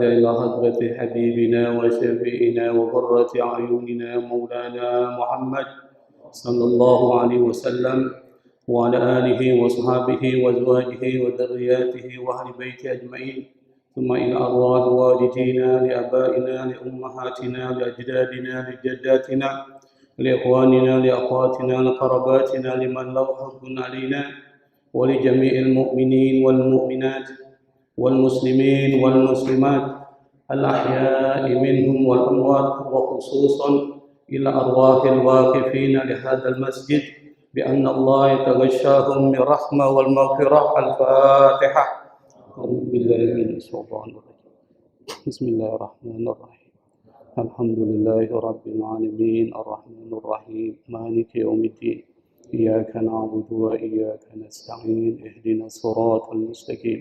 إلى حضرة حبيبنا وشفيعنا وقرة أعيننا مولانا محمد صلى الله عليه وسلم وعلى آله وصحبه وأزواجه وذرياته وأهل بيته أجمعين ثم إلى أرواح والدينا لآبائنا لأمهاتنا لأجدادنا لجداتنا لإخواننا لأخواتنا لقرباتنا لمن له حق علينا ولجميع المؤمنين والمؤمنات والمسلمين والمسلمات الأحياء منهم والأموات وخصوصا إلى أرواح الواقفين لهذا المسجد بأن الله يتغشاهم بالرحمة والمغفرة. الفاتحة. أعوذ بالله من الشيطان الرجيم. بسم الله الرحمن الرحيم. الحمد لله رب العالمين الرحمن الرحيم مالك يوم الدين إياك نعبد وإياك نستعين اهدنا الصراط المستقيم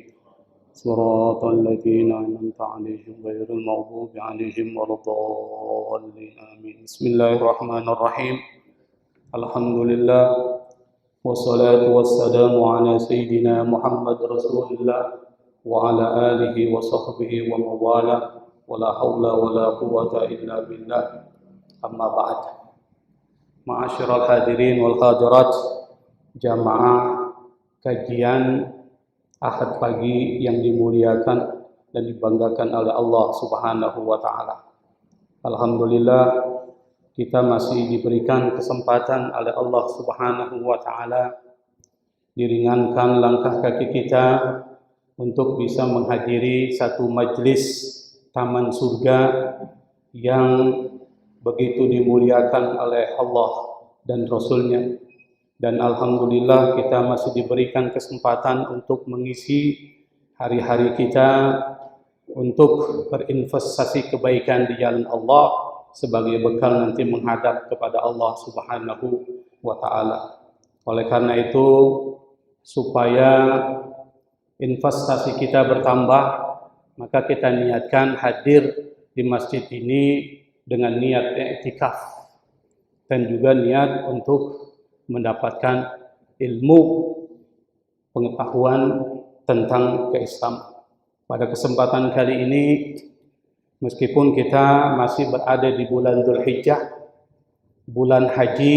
صراط الذين أنعمت عليهم غير المغضوب عليهم ولا الضالين آمين. بسم الله الرحمن الرحيم. الحمد لله والصلاة والسلام على سيدنا محمد رسول الله وعلى آله وصحبه ومن والاه ولا حول ولا قوة إلا بالله. أما بعد. Ma'asyiral hadirin wal hadirat, jamaah kajian Ahad pagi yang dimuliakan dan dibanggakan oleh Allah Subhanahu wa taala. Alhamdulillah kita masih diberikan kesempatan oleh Allah Subhanahu wa taala, diringankan langkah kaki kita untuk bisa menghadiri satu majelis taman surga yang begitu dimuliakan oleh Allah dan Rasul-Nya. Dan alhamdulillah kita masih diberikan kesempatan untuk mengisi hari-hari kita untuk berinvestasi kebaikan di jalan Allah sebagai bekal nanti menghadap kepada Allah Subhanahu wa taala. Oleh karena itu, supaya investasi kita bertambah, maka kita niatkan hadir di masjid ini dengan niat i'tikaf dan juga niat untuk mendapatkan ilmu pengetahuan tentang keislaman. Pada kesempatan kali ini, meskipun kita masih berada di bulan Dzulhijjah, bulan haji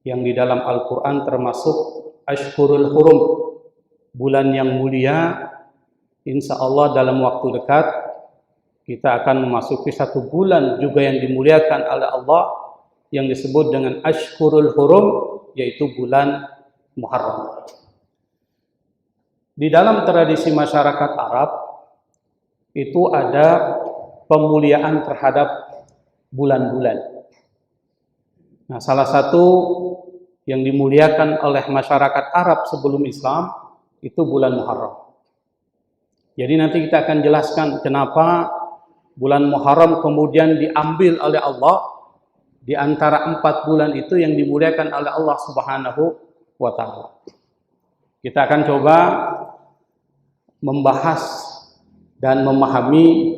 yang di dalam Al-Quran termasuk Ashhurul Hurum, bulan yang mulia, insya Allah dalam waktu dekat kita akan memasuki satu bulan juga yang dimuliakan oleh Allah yang disebut dengan Ashhurul Hurum, yaitu bulan Muharram. Di dalam tradisi masyarakat Arab itu ada pemuliaan terhadap bulan-bulan. Nah, salah satu yang dimuliakan oleh masyarakat Arab sebelum Islam itu bulan Muharram. Jadi nanti kita akan jelaskan kenapa bulan Muharram kemudian diambil oleh Allah di antara 4 bulan itu yang dimuliakan oleh Allah Subhanahu wa taala. Kita akan coba membahas dan memahami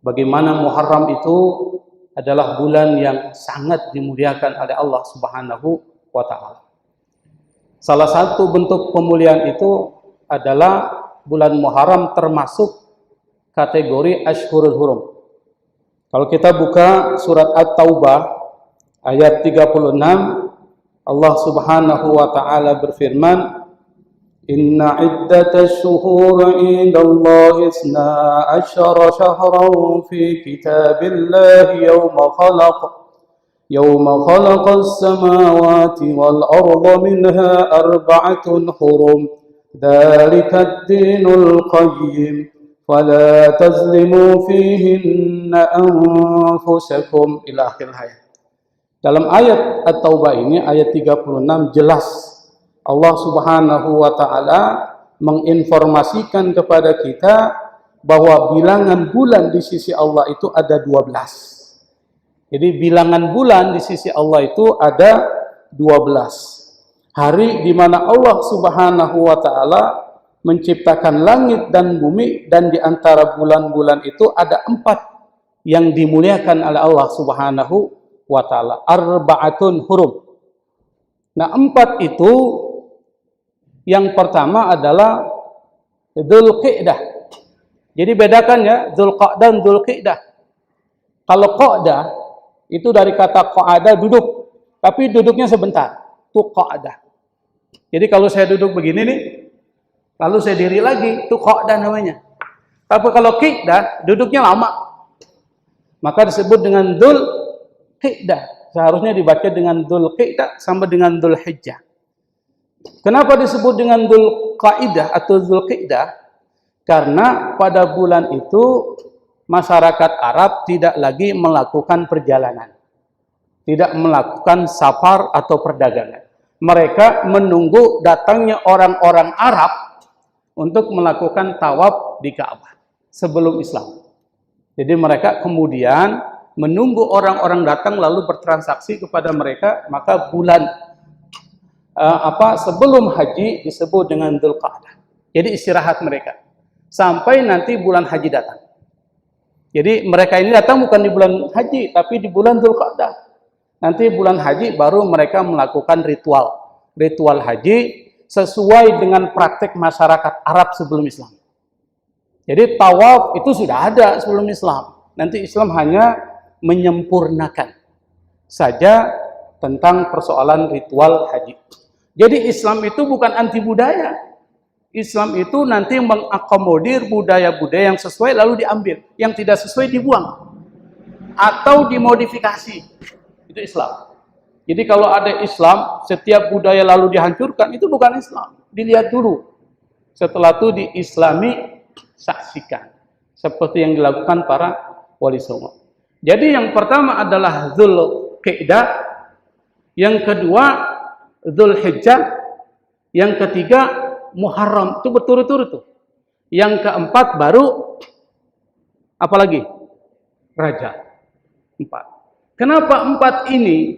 bagaimana Muharram itu adalah bulan yang sangat dimuliakan oleh Allah Subhanahu wa taala. Salah satu bentuk pemuliaan itu adalah bulan Muharram termasuk kategori Ashhurul Hurum. Kalau kita buka surat At-Taubah ayat 36, Allah Subhanahu wa taala berfirman, "Inna iddatash shuhuri 'indallahi 12 syahran fi kitabillahi yawma khalaqas samawati wal arda minha arba'atun hurum. Dzalika ad-dinul qayyim. Fala tazlimu fihinna anfusakum." ila akhir ayat. Dalam ayat At-Taubah ini, ayat 36, jelas Allah Subhanahu wa taala menginformasikan kepada kita bahwa bilangan bulan di sisi Allah itu ada 12. Jadi bilangan bulan di sisi Allah itu ada 12. Hari di mana Allah Subhanahu wa taala menciptakan langit dan bumi, dan di antara bulan-bulan itu ada 4 yang dimuliakan oleh Allah Subhanahu wa taala. Arba'atun hurum. Nah, 4 itu yang pertama adalah Dzulqa'dah. Jadi bedakan ya, Dzulqa'dah dan Dzulqa'dah. Kalau Qa'dah itu dari kata qa'ada duduk, tapi duduknya sebentar. Itu Qa'dah. Jadi kalau saya duduk begini nih, lalu saya diri lagi, itu Qa'dah namanya. Tapi kalau Qa'dah duduknya lama, maka disebut dengan Dzulqa'dah. Seharusnya dibaca dengan Dzulqa'dah sampai dengan Dzulhijjah. Kenapa disebut dengan Dzulqa'dah atau Dzulqa'dah? Karena pada bulan itu masyarakat Arab tidak lagi melakukan perjalanan, tidak melakukan safar atau perdagangan. Mereka menunggu datangnya orang-orang Arab untuk melakukan tawaf di Ka'bah sebelum Islam. Jadi mereka kemudian menunggu orang-orang datang lalu bertransaksi kepada mereka, maka bulan sebelum haji disebut dengan Dzulqa'dah. Jadi istirahat mereka sampai nanti bulan haji datang. Jadi mereka ini datang bukan di bulan haji, tapi di bulan Dzulqa'dah. Nanti bulan haji baru mereka melakukan ritual haji sesuai dengan praktek masyarakat Arab sebelum Islam. Jadi tawaf itu sudah ada sebelum Islam. Nanti Islam hanya menyempurnakan saja tentang persoalan ritual haji. Jadi Islam itu bukan anti budaya. Islam itu nanti mengakomodir budaya-budaya yang sesuai lalu diambil, yang tidak sesuai dibuang atau dimodifikasi. Itu Islam. Jadi kalau ada Islam, setiap budaya lalu dihancurkan, itu bukan Islam. Dilihat dulu. Setelah itu diislami, saksikan. Seperti yang dilakukan para wali songo. Jadi yang pertama adalah Dzulqa'dah, yang kedua Dzulhijjah, yang ketiga Muharram, itu berturut-turut tuh. Yang keempat baru apa lagi? Rajab. 4. Kenapa 4 ini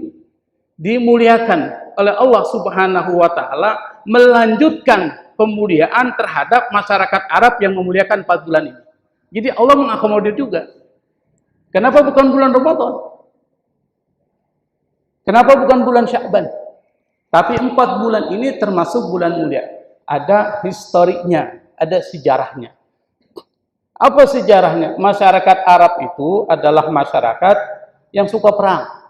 dimuliakan oleh Allah Subhanahu wa taala, melanjutkan pemuliaan terhadap masyarakat Arab yang memuliakan 4 bulan ini. Jadi Allah mengakomodir juga. Kenapa bukan bulan Ramadan? Kenapa bukan bulan Sya'ban? Tapi 4 bulan ini termasuk bulan mulia. Ada historiknya, ada sejarahnya. Apa sejarahnya? Masyarakat Arab itu adalah masyarakat yang suka perang.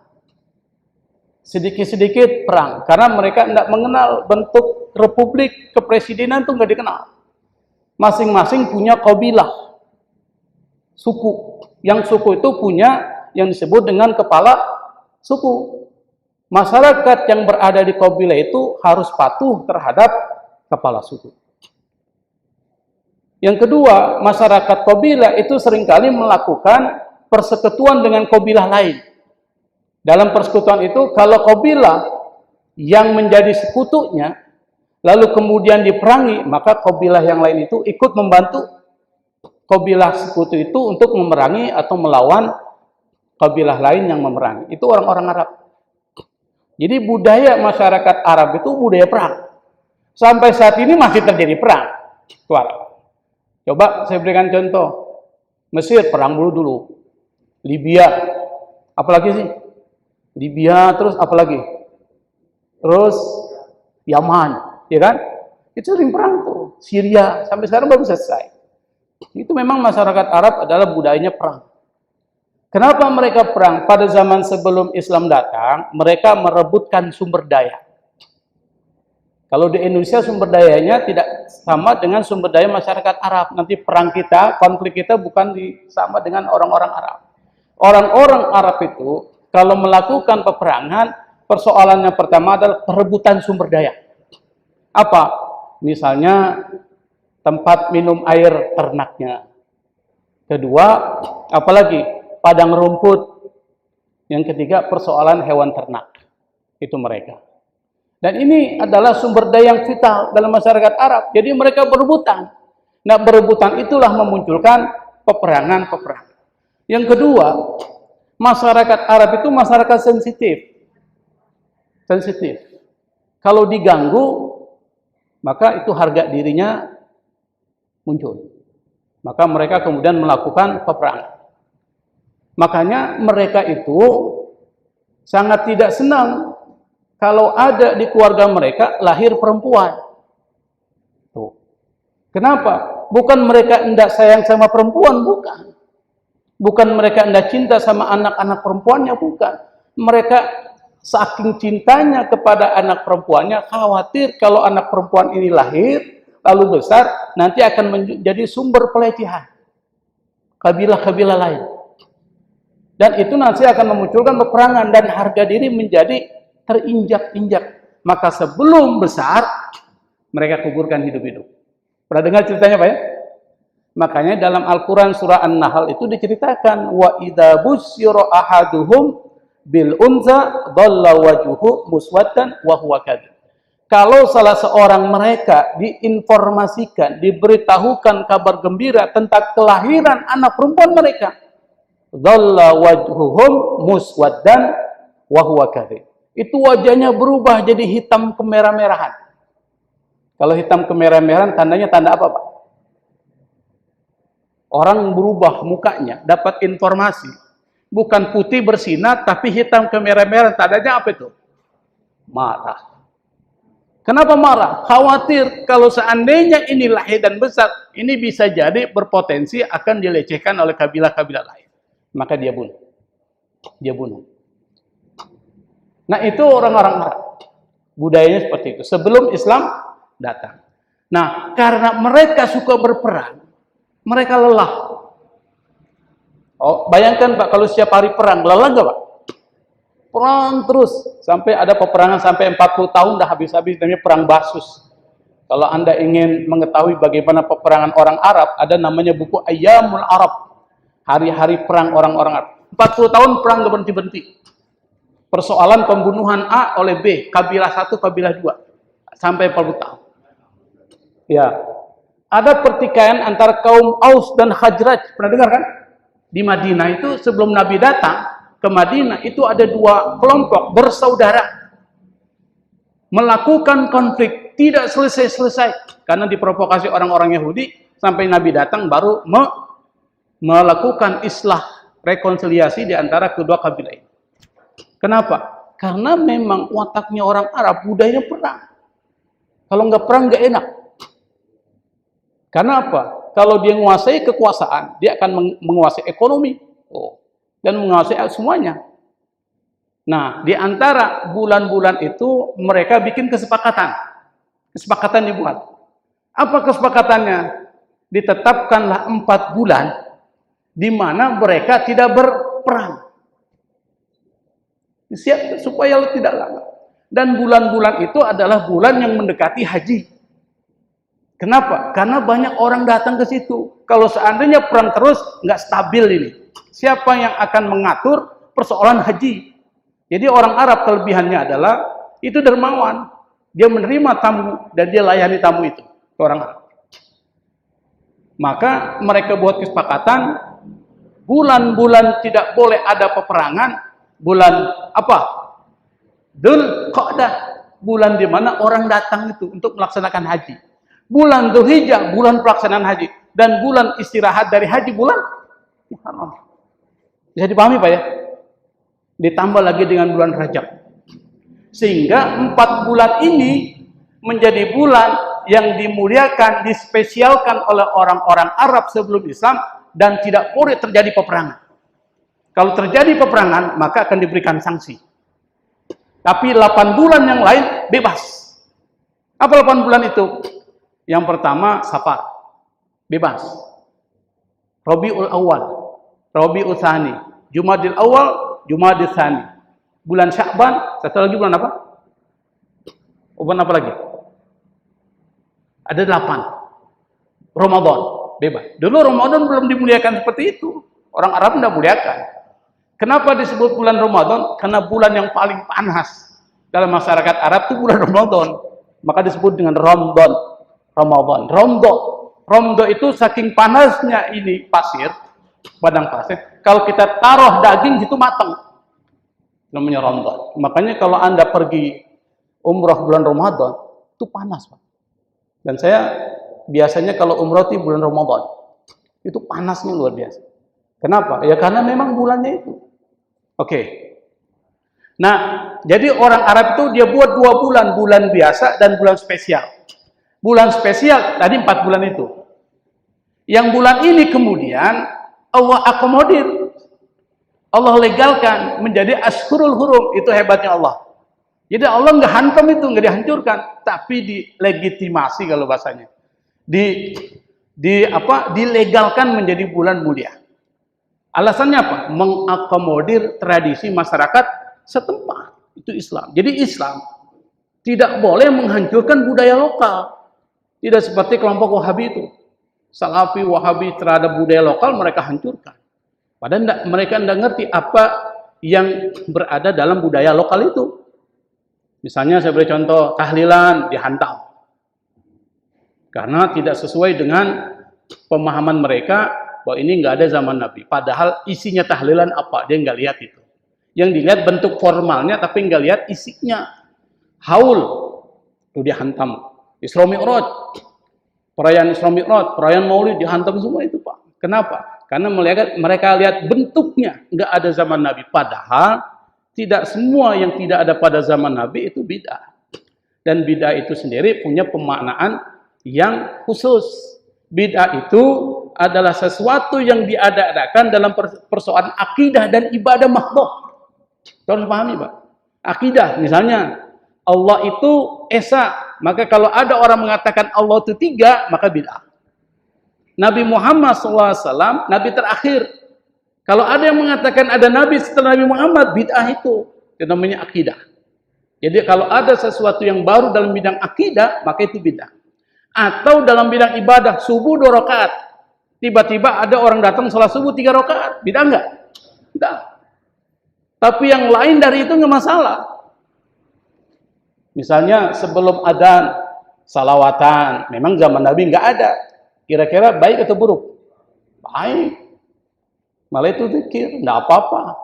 Sedikit-sedikit perang. Karena mereka tidak mengenal bentuk republik kepresidenan itu nggak dikenal. Masing-masing punya qabilah, suku. Yang suku itu punya yang disebut dengan kepala suku. Masyarakat yang berada di qabilah itu harus patuh terhadap kepala suku. Yang kedua, masyarakat qabilah itu seringkali melakukan persekutuan dengan qabilah lain. Dalam persekutuan itu, kalau qabilah yang menjadi sekutunya, lalu kemudian diperangi, maka qabilah yang lain itu ikut membantu qabilah sekutu itu untuk memerangi atau melawan qabilah lain yang memerangi. Itu orang-orang Arab. Jadi budaya masyarakat Arab itu budaya perang. Sampai saat ini masih terjadi perang. Coba saya berikan contoh. Mesir perang dulu. Libya, apalagi sih? Libya, terus apalagi? Terus Yaman, ya kan? Itu sering perang tuh. Syria, sampai sekarang belum selesai. Itu memang masyarakat Arab adalah budayanya perang. Kenapa mereka perang? Pada zaman sebelum Islam datang, mereka merebutkan sumber daya. Kalau di Indonesia sumber dayanya tidak sama dengan sumber daya masyarakat Arab. Nanti perang kita, konflik kita bukan sama dengan orang-orang Arab. Orang-orang Arab itu kalau melakukan peperangan, persoalannya pertama adalah perebutan sumber daya. Apa? Misalnya tempat minum air ternaknya. Kedua, apalagi? Padang rumput. Yang ketiga, persoalan hewan ternak. Itu mereka. Dan ini adalah sumber daya yang vital dalam masyarakat Arab. Jadi mereka berebutan. Nah, berebutan itulah memunculkan peperangan-peperangan. Yang kedua, masyarakat Arab itu masyarakat sensitif. Sensitif. Kalau diganggu, maka itu harga dirinya muncul. Maka mereka kemudian melakukan peperangan. Makanya mereka itu sangat tidak senang kalau ada di keluarga mereka lahir perempuan. Tuh. Kenapa? Bukan mereka hendak sayang sama perempuan, bukan. Bukan mereka hendak cinta sama anak-anak perempuannya, bukan. Mereka saking cintanya kepada anak perempuannya, khawatir kalau anak perempuan ini lahir, lalu besar, nanti akan menjadi sumber pelecehan kabilah-kabilah lain. Dan itu nanti akan memunculkan peperangan dan harga diri menjadi terinjak-injak. Maka sebelum besar, mereka kuburkan hidup-hidup. Pernah dengar ceritanya Pak ya? Makanya dalam Al-Quran surah An-Nahl itu diceritakan, wa idza busyira ahaduhum bil unza dhalla wajhuhu muswaddan wa huwa kadhib. Kalau salah seorang mereka diinformasikan, diberitahukan kabar gembira tentang kelahiran anak perempuan mereka, dhalla wajhuhum muswaddan wa huwa kadhib. Itu wajahnya berubah jadi hitam kemerah-merahan. Kalau hitam kemerah-merahan tandanya tanda apa, Pak? Orang berubah mukanya, dapat informasi. Bukan putih bersinar, tapi hitam kemerah-merahan. Tandanya apa itu? Marah. Kenapa marah? Khawatir kalau seandainya ini lahir dan besar, ini bisa jadi berpotensi akan dilecehkan oleh kabilah-kabilah lain. Maka dia bunuh. Dia bunuh. Nah itu orang-orang Arab. Budayanya seperti itu. Sebelum Islam datang. Nah karena mereka suka berperang, mereka lelah. Oh, bayangkan Pak, kalau setiap hari perang, lelah nggak Pak? Perang terus, sampai ada peperangan sampai 40 tahun dah habis-habis, namanya perang Basus. Kalau Anda ingin mengetahui bagaimana peperangan orang Arab, ada namanya buku Ayyamul Arab. Hari-hari perang orang-orang Arab. 40 tahun perang nggak berhenti-berhenti. Persoalan pembunuhan A oleh B, kabilah 1, kabilah 2. Sampai 40 tahun. Ya. Ada pertikaian antara kaum Aus dan Khazraj. Pernah dengar kan? Di Madinah itu sebelum Nabi datang ke Madinah itu ada dua kelompok bersaudara. Melakukan konflik. Tidak selesai-selesai. Karena diprovokasi orang-orang Yahudi. Sampai Nabi datang baru melakukan islah, rekonsiliasi di antara kedua kabilah ini. Kenapa? Karena memang wataknya orang Arab, budayanya perang. Kalau nggak perang nggak enak. Karena apa? Kalau dia menguasai kekuasaan, dia akan menguasai ekonomi dan menguasai semuanya. Nah, di antara bulan-bulan itu mereka bikin kesepakatan. Kesepakatan dibuat. Apa kesepakatannya? Ditetapkanlah 4 bulan di mana mereka tidak berperang. Siap supaya tidak lama. Dan bulan-bulan itu adalah bulan yang mendekati haji. Kenapa? Karena banyak orang datang ke situ. Kalau seandainya perang terus, nggak stabil ini. Siapa yang akan mengatur persoalan haji? Jadi orang Arab kelebihannya adalah itu dermawan. Dia menerima tamu dan dia layani tamu itu. Orang Arab. Maka mereka buat kesepakatan bulan-bulan tidak boleh ada peperangan. Bulan apa? Dzul Qa'dah, bulan di mana orang datang itu untuk melaksanakan haji. Bulan Dzulhijjah, bulan pelaksanaan haji, dan bulan istirahat dari haji bulan Muharram. Bisa dipahami Pak ya? Ditambah lagi dengan bulan Rajab. Sehingga 4 bulan ini menjadi bulan yang dimuliakan, dispesialkan oleh orang-orang Arab sebelum Islam dan tidak boleh terjadi peperangan. Kalau terjadi peperangan, maka akan diberikan sanksi. Tapi 8 bulan yang lain bebas. Apa 8 bulan itu? Yang pertama Safar, bebas. Rabiul Awal, Rabiul Tsani, Jumadil Awal, Jumadil Tsani. Bulan Sya'ban, satu lagi bulan apa? Bulan apa lagi? Ada 8. Ramadan, bebas. Dulu Ramadan belum dimuliakan seperti itu. Orang Arab tidak muliakan. Kenapa disebut bulan Ramadan? Karena bulan yang paling panas dalam masyarakat Arab itu bulan Ramadan. Maka disebut dengan Ramadan. Romdo itu saking panasnya ini pasir, padang pasir. Kalau kita taruh daging itu matang. Namanya Ramadan. Makanya kalau Anda pergi umrah bulan Ramadan, itu panas, Pak. Dan saya biasanya kalau umrah di bulan Ramadan, itu panasnya luar biasa. Kenapa? Ya karena memang bulannya itu. Oke. Nah, jadi orang Arab itu dia buat 2 bulan, bulan biasa dan bulan spesial. Bulan spesial, tadi 4 bulan itu. Yang bulan ini kemudian Allah akomodir. Allah legalkan menjadi Ashhurul Hurum. Itu hebatnya Allah. Jadi Allah nggak hantam itu, nggak dihancurkan, tapi dilegitimasi kalau bahasanya. Dilegalkan menjadi bulan mulia. Alasannya apa? Mengakomodir tradisi masyarakat setempat. Itu Islam. Jadi Islam tidak boleh menghancurkan budaya lokal. Tidak seperti kelompok Wahabi itu. Salafi, Wahabi terhadap budaya lokal mereka hancurkan. Padahal mereka tidak ngerti apa yang berada dalam budaya lokal itu. Misalnya saya beri contoh, tahlilan dihantam. Karena tidak sesuai dengan pemahaman mereka bahwa ini nggak ada zaman Nabi. Padahal isinya tahlilan apa? Dia nggak lihat itu. Yang dilihat bentuk formalnya tapi nggak lihat isinya. Haul itu dihantam. Isra Mi'raj, perayaan Isra Mi'raj, perayaan Maulid dihantam semua itu, Pak. Kenapa? Karena mereka lihat bentuknya nggak ada zaman Nabi. Padahal tidak semua yang tidak ada pada zaman Nabi itu bid'ah. Dan bid'ah itu sendiri punya pemaknaan yang khusus. Bid'ah itu adalah sesuatu yang diada-adakan dalam persoalan akidah dan ibadah mahdoh. Harus pahami, Pak. Akidah, misalnya Allah itu esa, maka kalau ada orang mengatakan Allah itu 3, maka bid'ah. Nabi Muhammad SAW, Nabi terakhir. Kalau ada yang mengatakan ada Nabi setelah Nabi Muhammad, bid'ah itu namanya akidah. Jadi kalau ada sesuatu yang baru dalam bidang akidah, maka itu bid'ah. Atau dalam bidang ibadah, subuh 2 rakaat. Tiba-tiba ada orang datang sholat subuh 3 rakaat. Bid'ah enggak? Bid'ah. Tapi yang lain dari itu enggak masalah. Misalnya sebelum adzan, salawatan. Memang zaman Nabi enggak ada. Kira-kira baik atau buruk? Baik. Malah itu zikir, enggak apa-apa.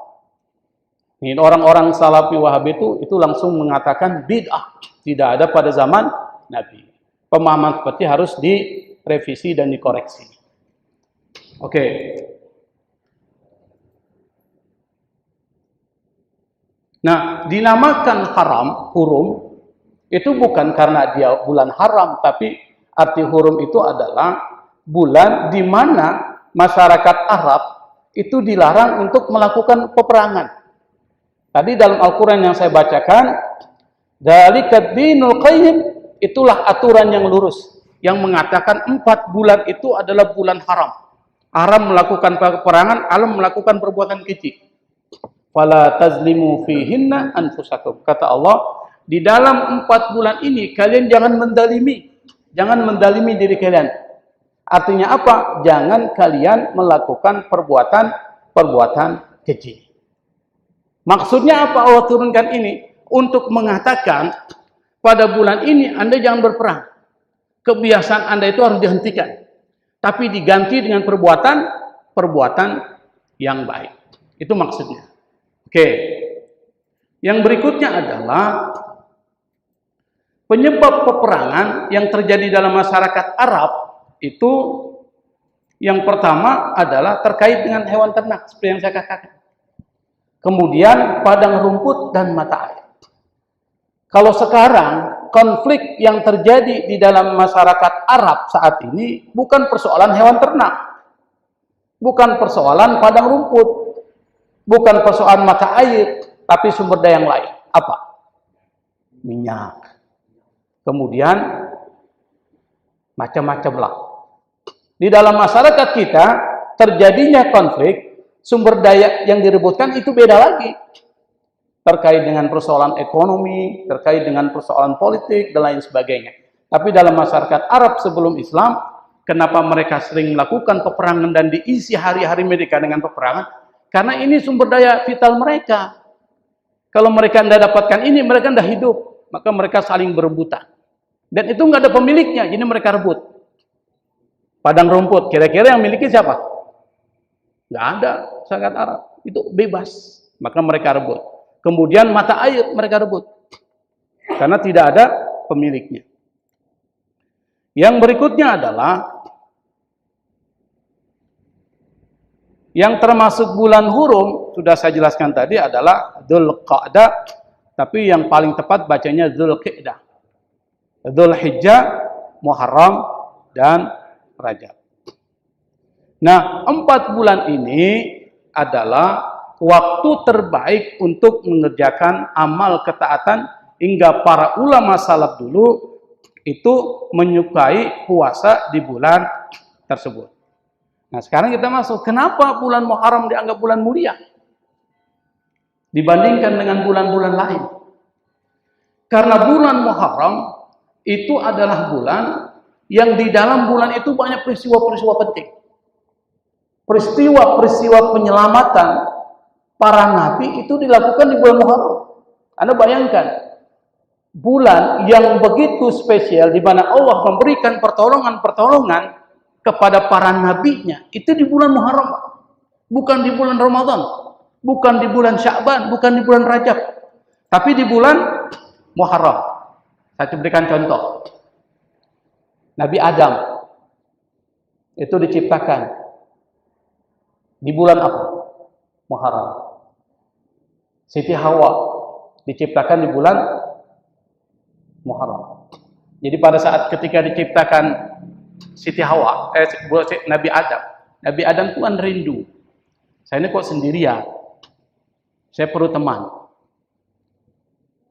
Ini orang-orang Salafi Wahabi itu langsung mengatakan bid'ah. Tidak ada pada zaman Nabi. Pemahaman seperti harus direvisi dan dikoreksi. Oke. Nah, dinamakan haram, hurum, itu bukan karena dia bulan haram, tapi arti hurum itu adalah bulan di mana masyarakat Arab itu dilarang untuk melakukan peperangan. Tadi dalam Al-Quran yang saya bacakan, dzalika dinul qayyim, itulah aturan yang lurus, yang mengatakan 4 bulan itu adalah bulan haram. Haram melakukan peperangan, haram melakukan perbuatan keji. Fala tazlimu fihinna anfusakum. Kata Allah, di dalam 4 bulan ini kalian jangan mendalimi. Jangan mendalimi diri kalian. Artinya apa? Jangan kalian melakukan perbuatan keji. Maksudnya apa Allah turunkan ini? Untuk mengatakan pada bulan ini Anda jangan berperang. Kebiasaan Anda itu harus dihentikan. Tapi diganti dengan perbuatan yang baik. Itu maksudnya. Oke. Yang berikutnya adalah penyebab peperangan yang terjadi dalam masyarakat Arab itu yang pertama adalah terkait dengan hewan ternak seperti yang saya katakan. Kemudian padang rumput dan mata air. Kalau sekarang konflik yang terjadi di dalam masyarakat Arab saat ini bukan persoalan hewan ternak, bukan persoalan padang rumput, bukan persoalan mata air, tapi sumber daya yang lain. Apa? Minyak. Kemudian macam-macam lah. Di dalam masyarakat kita terjadinya konflik, sumber daya yang direbutkan itu beda lagi. Terkait dengan persoalan ekonomi, terkait dengan persoalan politik, dan lain sebagainya. Tapi dalam masyarakat Arab sebelum Islam, kenapa mereka sering melakukan peperangan dan diisi hari-hari mereka dengan peperangan? Karena ini sumber daya vital mereka. Kalau mereka tidak dapatkan ini, mereka tidak hidup. Maka mereka saling berebutan. Dan itu nggak ada pemiliknya, jadi mereka rebut. Padang rumput, kira-kira yang miliki siapa? Nggak ada, masyarakat Arab. Itu bebas, maka mereka rebut. Kemudian mata air mereka rebut. Karena tidak ada pemiliknya. Yang berikutnya adalah yang termasuk bulan hurum, sudah saya jelaskan tadi adalah Dzulqa'dah, tapi yang paling tepat bacanya Dzulqa'dah. Dzulhijjah Muharram dan Rajab. Nah, 4 bulan ini adalah waktu terbaik untuk mengerjakan amal ketaatan, hingga para ulama salaf dulu itu menyukai puasa di bulan tersebut. Nah, sekarang kita masuk. Kenapa bulan Muharram dianggap bulan mulia dibandingkan dengan bulan-bulan lain? Karena bulan Muharram itu adalah bulan yang di dalam bulan itu banyak peristiwa-peristiwa penting. Peristiwa-peristiwa penyelamatan para nabi itu dilakukan di bulan Muharram. Anda bayangkan, bulan yang begitu spesial di mana Allah memberikan pertolongan-pertolongan kepada para nabinya itu di bulan Muharram, bukan di bulan Ramadan, bukan di bulan Sya'ban, bukan di bulan Rajab, tapi di bulan Muharram. Saya berikan contoh. Nabi Adam itu diciptakan di bulan apa? Muharram. Siti Hawa diciptakan di bulan Muharram. Jadi pada saat ketika diciptakan Siti Hawa, Nabi Adam itu kan rindu. Saya ini kok sendirian, saya perlu teman.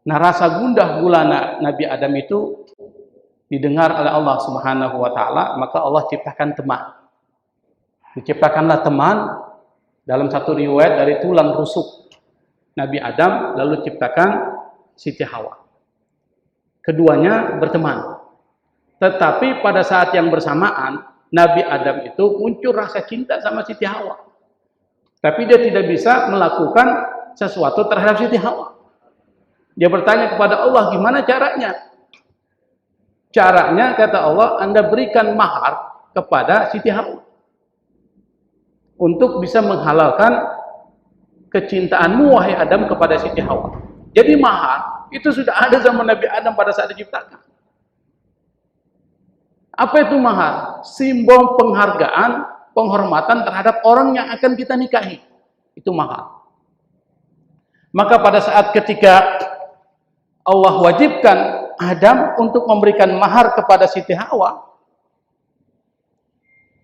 Nah, rasa gundah gulana Nabi Adam itu didengar oleh Allah Subhanahu wa Ta'ala, maka Allah ciptakan teman. Diciptakanlah teman dalam satu riwayat dari tulang rusuk Nabi Adam, lalu ciptakan Siti Hawa. Keduanya berteman. Tetapi pada saat yang bersamaan, Nabi Adam itu muncul rasa cinta sama Siti Hawa. Tapi dia tidak bisa melakukan sesuatu terhadap Siti Hawa. Dia bertanya kepada Allah, gimana caranya? Caranya, kata Allah, Anda berikan mahar kepada Siti Hawa untuk bisa menghalalkan kecintaanmu, wahai Adam, kepada Siti Hawa. Jadi mahar itu sudah ada zaman Nabi Adam pada saat diciptakan. Apa itu mahar? Simbol penghargaan, penghormatan terhadap orang yang akan kita nikahi. Itu mahar. Maka pada saat ketika Allah wajibkan Adam untuk memberikan mahar kepada Siti Hawa,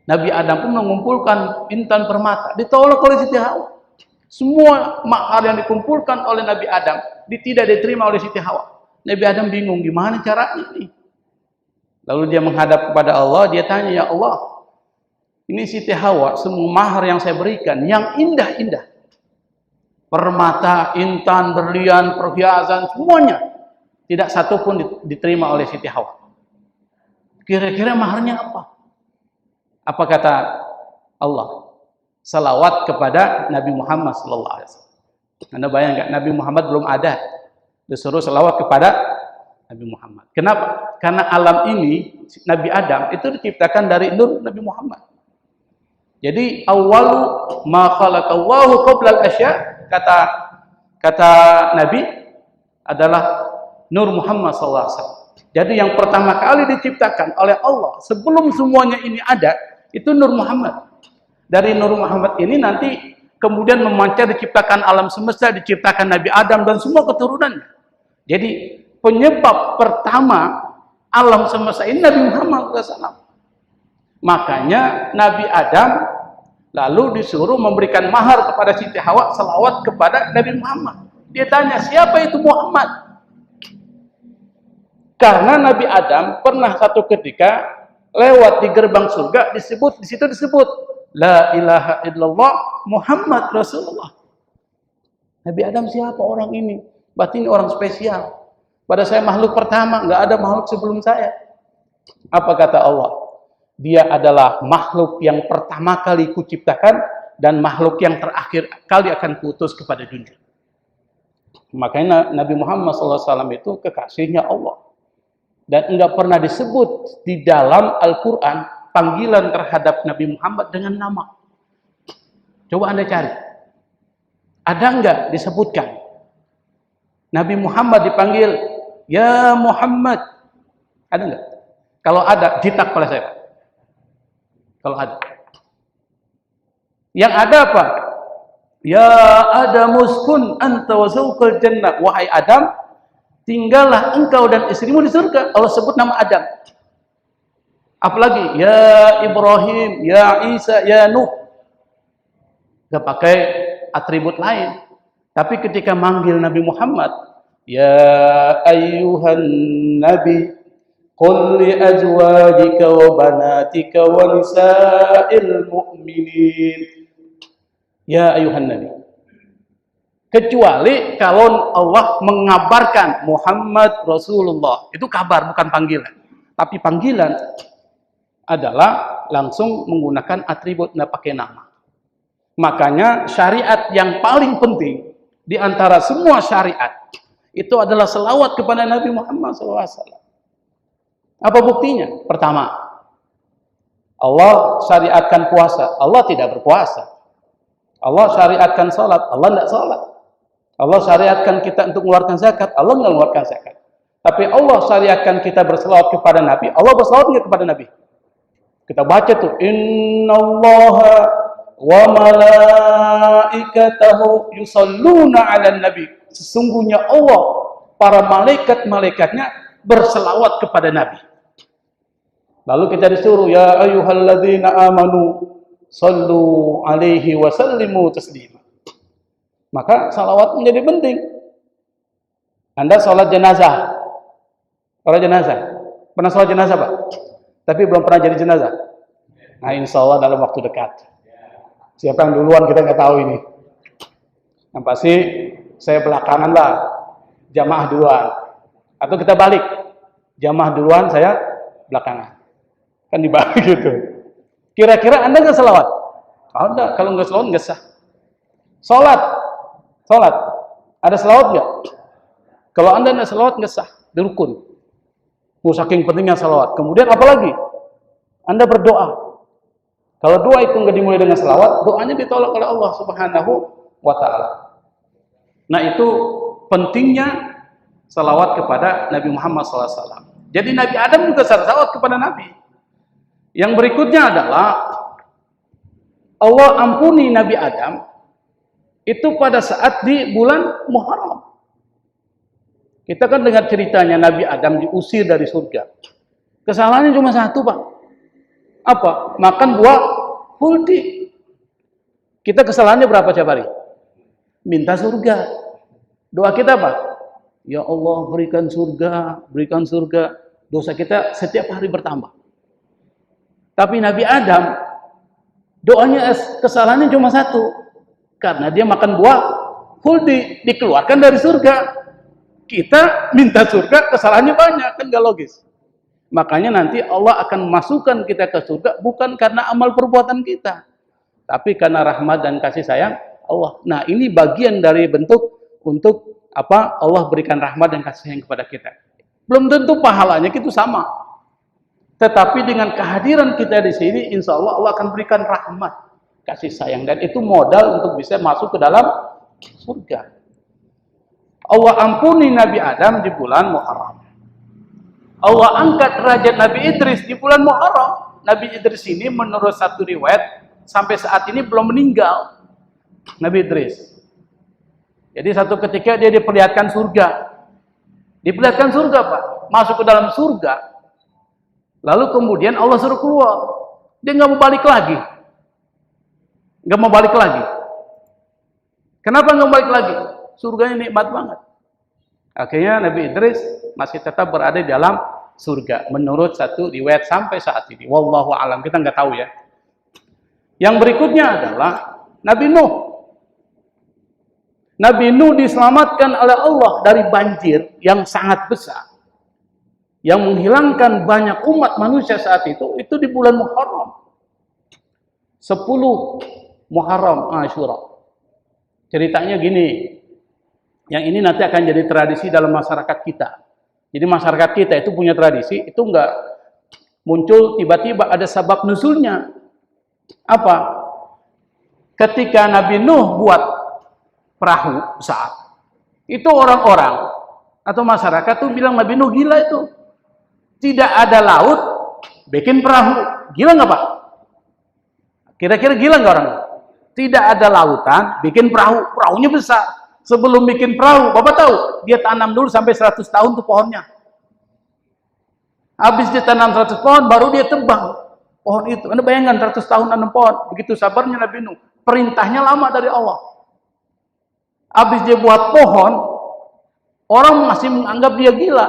Nabi Adam pun mengumpulkan intan permata, ditolak oleh Siti Hawa. Semua mahar yang dikumpulkan oleh Nabi Adam tidak diterima oleh Siti Hawa. Nabi Adam bingung, gimana caranya ini? Lalu dia menghadap kepada Allah, dia tanya, ya Allah, ini Siti Hawa, semua mahar yang saya berikan, yang indah-indah. Permata, intan, berlian, perhiasan, semuanya. Tidak satu pun diterima oleh Siti Hawa. Kira-kira maharnya apa? Apa kata Allah? Salawat kepada Nabi Muhammad SAW. Anda bayangkan, Nabi Muhammad belum ada. Disuruh salawat kepada Nabi Muhammad. Kenapa? Karena alam ini, Nabi Adam itu diciptakan dari nur Nabi Muhammad. Jadi awwalu ma khalaqallahu qabla al-asya, kata Nabi adalah nur Muhammad SAW. Jadi yang pertama kali diciptakan oleh Allah sebelum semuanya ini ada, itu nur Muhammad. Dari nur Muhammad ini nanti kemudian memancar, diciptakan alam semesta, diciptakan Nabi Adam dan semua keturunannya. Jadi penyebab pertama alam semesta ini Nabi Muhammad SAW. Makanya Nabi Adam lalu disuruh memberikan mahar kepada Siti Hawa, salawat kepada Nabi Muhammad. Dia tanya, siapa itu Muhammad? Karena Nabi Adam pernah satu ketika lewat di gerbang surga, di situ disebut la ilaha illallah Muhammad Rasulullah. Nabi Adam, siapa orang ini? Berarti ini orang spesial. Pada saya makhluk pertama, nggak ada makhluk sebelum saya. Apa kata Allah? Dia adalah makhluk yang pertama kali kuciptakan dan makhluk yang terakhir kali akan kuutus kepada dunia. Makanya Nabi Muhammad SAW itu kekasihnya Allah. Dan enggak pernah disebut di dalam Al-Quran panggilan terhadap Nabi Muhammad dengan nama. Coba Anda cari. Ada enggak disebutkan? Nabi Muhammad dipanggil, ya Muhammad. Ada enggak? Kalau ada, jitak pada saya. Kalau ada. Yang ada apa? Ya Adam uskun anta wa zawqal jannah. Wahai Adam, tinggallah engkau dan istrimu di surga. Allah sebut nama Adam. Apalagi ya Ibrahim, ya Isa, ya Nuh. Gak pakai atribut lain. Tapi ketika manggil Nabi Muhammad, ya ayyuhan nabi, qul li azwajika wa banatika wa nisa'il mu'minin. Ya ayyuhan nabi. Kecuali kalau Allah mengabarkan Muhammad Rasulullah. Itu kabar, bukan panggilan. Tapi panggilan adalah langsung menggunakan atribut, nggak pakai nama. Makanya syariat yang paling penting di antara semua syariat itu adalah selawat kepada Nabi Muhammad SAW. Apa buktinya? Pertama, Allah syariatkan puasa, Allah tidak berpuasa. Allah syariatkan salat, Allah tidak salat. Allah syariatkan kita untuk mengeluarkan zakat, Allah tidak mengeluarkan zakat. Tapi Allah syariatkan kita berselawat kepada Nabi, Allah berselawat nggak kepada Nabi? Kita baca tuh, innallaha wa malaikatahu yusalluna 'alan nabi. Sesungguhnya Allah, para malaikat-malaikatnya berselawat kepada Nabi. Lalu kita disuruh, ya ayyuhalladzina amanu sallu 'alaihi wa sallimu taslima. Maka salawat menjadi penting. Anda sholat jenazah. Sholat jenazah. Pernah sholat jenazah, Pak? Tapi belum pernah jadi jenazah. Nah, insya Allah dalam waktu dekat. Siapa yang duluan kita nggak tahu ini. Yang pasti saya belakangan lah. Jamaah duluan. Atau kita balik. Jamaah duluan, saya belakangan. Kan dibalik gitu. Kira-kira Anda nggak selawat? Ada. Kalau nggak selawat nggak sah. Sholat. Sholat. Ada selawat nggak? Kalau Anda nggak selawat nggak sah. Dirukun. Saking pentingnya selawat. Kemudian apalagi? Anda berdoa. Kalau doa itu nggak dimulai dengan selawat, doanya ditolak oleh Allah Subhanahu wa Ta'ala. Nah, itu pentingnya selawat kepada Nabi Muhammad SAW. Jadi Nabi Adam juga selawat kepada Nabi. Yang berikutnya adalah Allah ampuni Nabi Adam itu pada saat di bulan Muharram. Kita kan dengar ceritanya Nabi Adam diusir dari surga. Kesalahannya cuma satu, Pak. Apa? Makan buah huldi. Kita kesalahannya berapa tiap hari? Minta surga. Doa kita apa? Ya Allah, berikan surga, berikan surga. Dosa kita setiap hari bertambah. Tapi Nabi Adam, doanya kesalahannya cuma satu. Karena dia makan buah huldi, dikeluarkan dari surga. Kita minta surga, kesalahannya banyak, kan gak logis. Makanya nanti Allah akan memasukkan kita ke surga bukan karena amal perbuatan kita, tapi karena rahmat dan kasih sayang Allah. Nah, ini bagian dari bentuk untuk apa? Allah berikan rahmat dan kasih sayang kepada kita. Belum tentu pahalanya itu sama. Tetapi dengan kehadiran kita di sini, insya Allah Allah akan berikan rahmat, kasih sayang, dan itu modal untuk bisa masuk ke dalam surga. Allah ampuni Nabi Adam di bulan Muharram. Allah angkat derajat Nabi Idris di bulan Muharram. Nabi Idris ini menurut satu riwayat sampai saat ini belum meninggal. Nabi Idris. Jadi satu ketika dia diperlihatkan surga. Diperlihatkan surga, Pak. Masuk ke dalam surga. Lalu kemudian Allah suruh keluar. Dia nggak mau balik lagi. Nggak mau balik lagi. Kenapa nggak mau balik lagi? Surganya nikmat banget. Akhirnya Nabi Idris masih tetap berada di dalam surga menurut satu riwayat sampai saat ini. Wallahu alam, kita nggak tahu ya. Yang berikutnya adalah Nabi Nuh. Nabi Nuh diselamatkan oleh Allah dari banjir yang sangat besar, yang menghilangkan banyak umat manusia saat itu di bulan Muharram. 10 Muharram Asyura. Ceritanya gini. Yang ini nanti akan jadi tradisi dalam masyarakat kita. Jadi masyarakat kita itu punya tradisi, itu enggak muncul tiba-tiba, ada sebab nuzulnya. Apa? Ketika Nabi Nuh buat perahu besar, itu orang-orang atau masyarakat tuh bilang Nabi Nuh gila itu. Tidak ada laut, bikin perahu. Gila nggak, Pak? Kira-kira gila nggak orang? Tidak ada lautan, bikin perahu. Perahunya besar. Sebelum bikin perahu, Bapak tahu, dia tanam dulu sampai 100 tahun tuh pohonnya. Habis ditanam 100 pohon, baru dia tebang pohon itu. Anda bayangkan 100 tahun nanam pohon. Begitu sabarnya Nabi Nuh. Perintahnya lama dari Allah. Habis dia buat pohon, orang masih menganggap dia gila.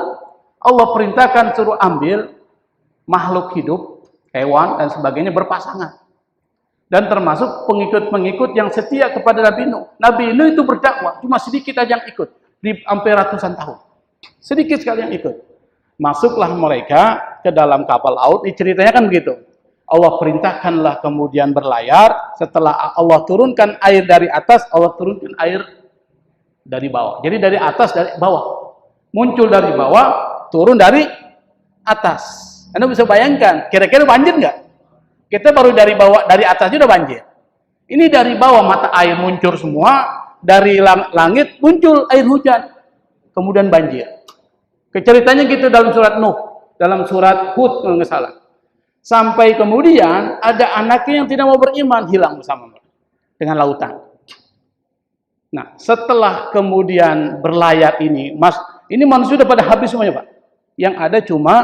Allah perintahkan suruh ambil makhluk hidup, hewan dan sebagainya berpasangan. Dan termasuk pengikut-pengikut yang setia kepada Nabi Nuh. Nabi Nuh itu berdakwah, cuma sedikit aja yang ikut. Di hampir ratusan tahun. Sedikit sekali yang ikut. Masuklah mereka ke dalam kapal laut. Ini ceritanya kan begitu. Allah perintahkanlah kemudian berlayar. Setelah Allah turunkan air dari atas, Allah turunkan air dari bawah. Jadi dari atas, dari bawah. Muncul dari bawah, turun dari atas. Anda bisa bayangkan, kira-kira banjir nggak? Kita baru dari bawah, dari atas sudah banjir. Ini dari bawah mata air muncul semua, dari langit muncul air hujan, kemudian banjir. Ceritanya gitu dalam surat Nuh, dalam surat Hud kalau nggak salah. Sampai kemudian ada anaknya yang tidak mau beriman, hilang bersama mereka dengan lautan. Nah, setelah kemudian berlayar ini manusia sudah pada habis semuanya, Pak. Yang ada cuma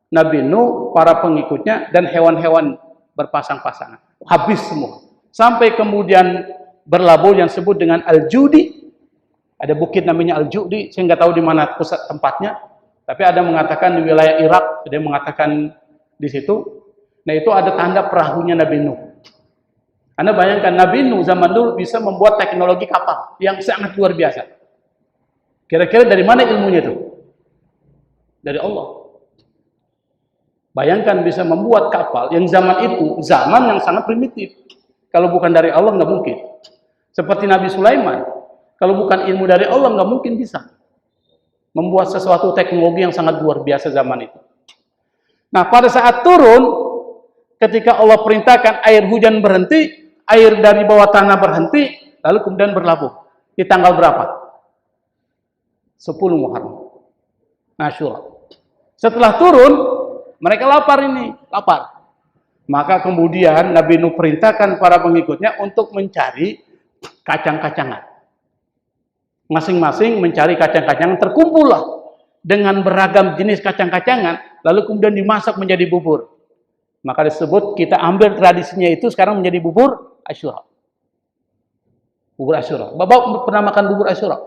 Nabi Nuh, para pengikutnya, dan hewan-hewan berpasang-pasangan. Habis semua. Sampai kemudian berlabuh yang disebut dengan Al-Judi. Ada bukit namanya Al-Judi. Saya nggak tahu di mana pusat tempatnya. Tapi ada mengatakan di wilayah Irak. Ada yang mengatakan di situ. Nah, itu ada tanda perahunya Nabi Nuh. Anda bayangkan Nabi Nuh zaman dulu bisa membuat teknologi kapal yang sangat luar biasa. Kira-kira dari mana ilmunya itu? Dari Allah. Bayangkan bisa membuat kapal yang zaman itu, zaman yang sangat primitif. Kalau bukan dari Allah, nggak mungkin. Seperti Nabi Sulaiman. Kalau bukan ilmu dari Allah, nggak mungkin bisa. Membuat sesuatu teknologi yang sangat luar biasa zaman itu. Nah, pada saat turun, ketika Allah perintahkan air hujan berhenti, air dari bawah tanah berhenti, lalu kemudian berlabuh. Di tanggal berapa? 10 Muharram. Asyura. Setelah turun, mereka lapar ini, lapar. Maka kemudian Nabi Nuh perintahkan para pengikutnya untuk mencari kacang-kacangan. Masing-masing mencari kacang-kacangan, terkumpullah dengan beragam jenis kacang-kacangan, lalu kemudian dimasak menjadi bubur. Maka disebut, kita ambil tradisinya itu sekarang menjadi bubur Asyura. Bubur Asyura. Bapak pernah makan bubur Asyura?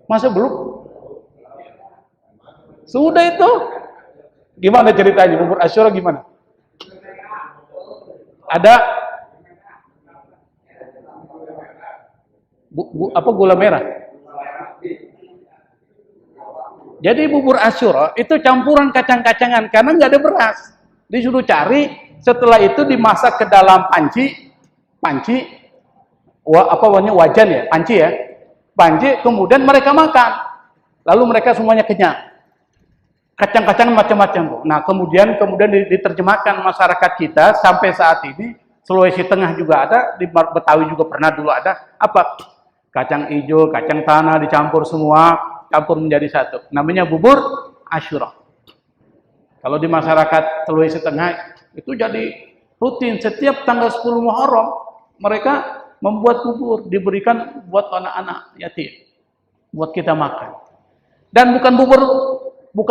Masa belum? Sudah itu. Gimana ceritanya bubur Asyura gimana? Ada apa gula merah? Jadi bubur Asyura itu campuran kacang-kacangan karena nggak ada beras. Disuruh cari, setelah itu dimasak ke dalam panci, wajan ya, panci, kemudian mereka makan. Lalu mereka semuanya kenyang. Kacang-kacangan macam-macam. Nah, kemudian diterjemahkan masyarakat kita sampai saat ini. Sulawesi Tengah juga ada, di Betawi juga pernah dulu ada. Apa? Kacang hijau, kacang tanah dicampur semua, campur menjadi satu. Namanya bubur Asyura. Kalau di masyarakat Sulawesi Tengah itu jadi rutin setiap tanggal 10 Muharram mereka membuat bubur, diberikan buat anak-anak yatim, buat kita makan. Dan bukan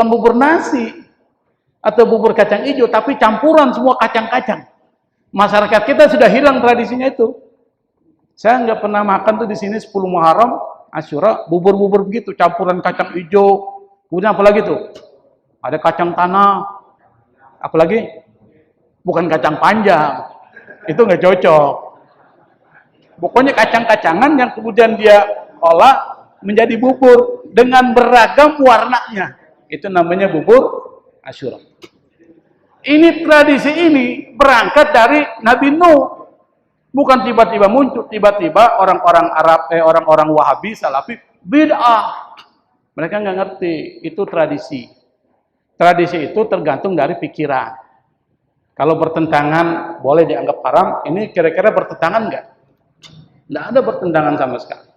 bubur nasi atau bubur kacang hijau, tapi campuran semua kacang-kacang. Masyarakat kita sudah hilang tradisinya itu. Saya nggak pernah makan tuh di sini 10 Muharram Asyura bubur-bubur begitu, campuran kacang hijau, kemudian apa lagi tuh? Ada kacang tanah, apalagi? Bukan kacang panjang, itu nggak cocok. Pokoknya kacang-kacangan yang kemudian dia olah menjadi bubur dengan beragam warnanya. Itu namanya bubur Asyura. Ini tradisi ini berangkat dari Nabi Nuh. Bukan tiba-tiba muncul, tiba-tiba orang-orang Arab, orang-orang Wahabi, Salafi, bid'ah. Mereka nggak ngerti, itu tradisi. Tradisi itu tergantung dari pikiran. Kalau bertentangan, boleh dianggap haram. Ini kira-kira bertentangan nggak? Nggak ada bertentangan sama sekali.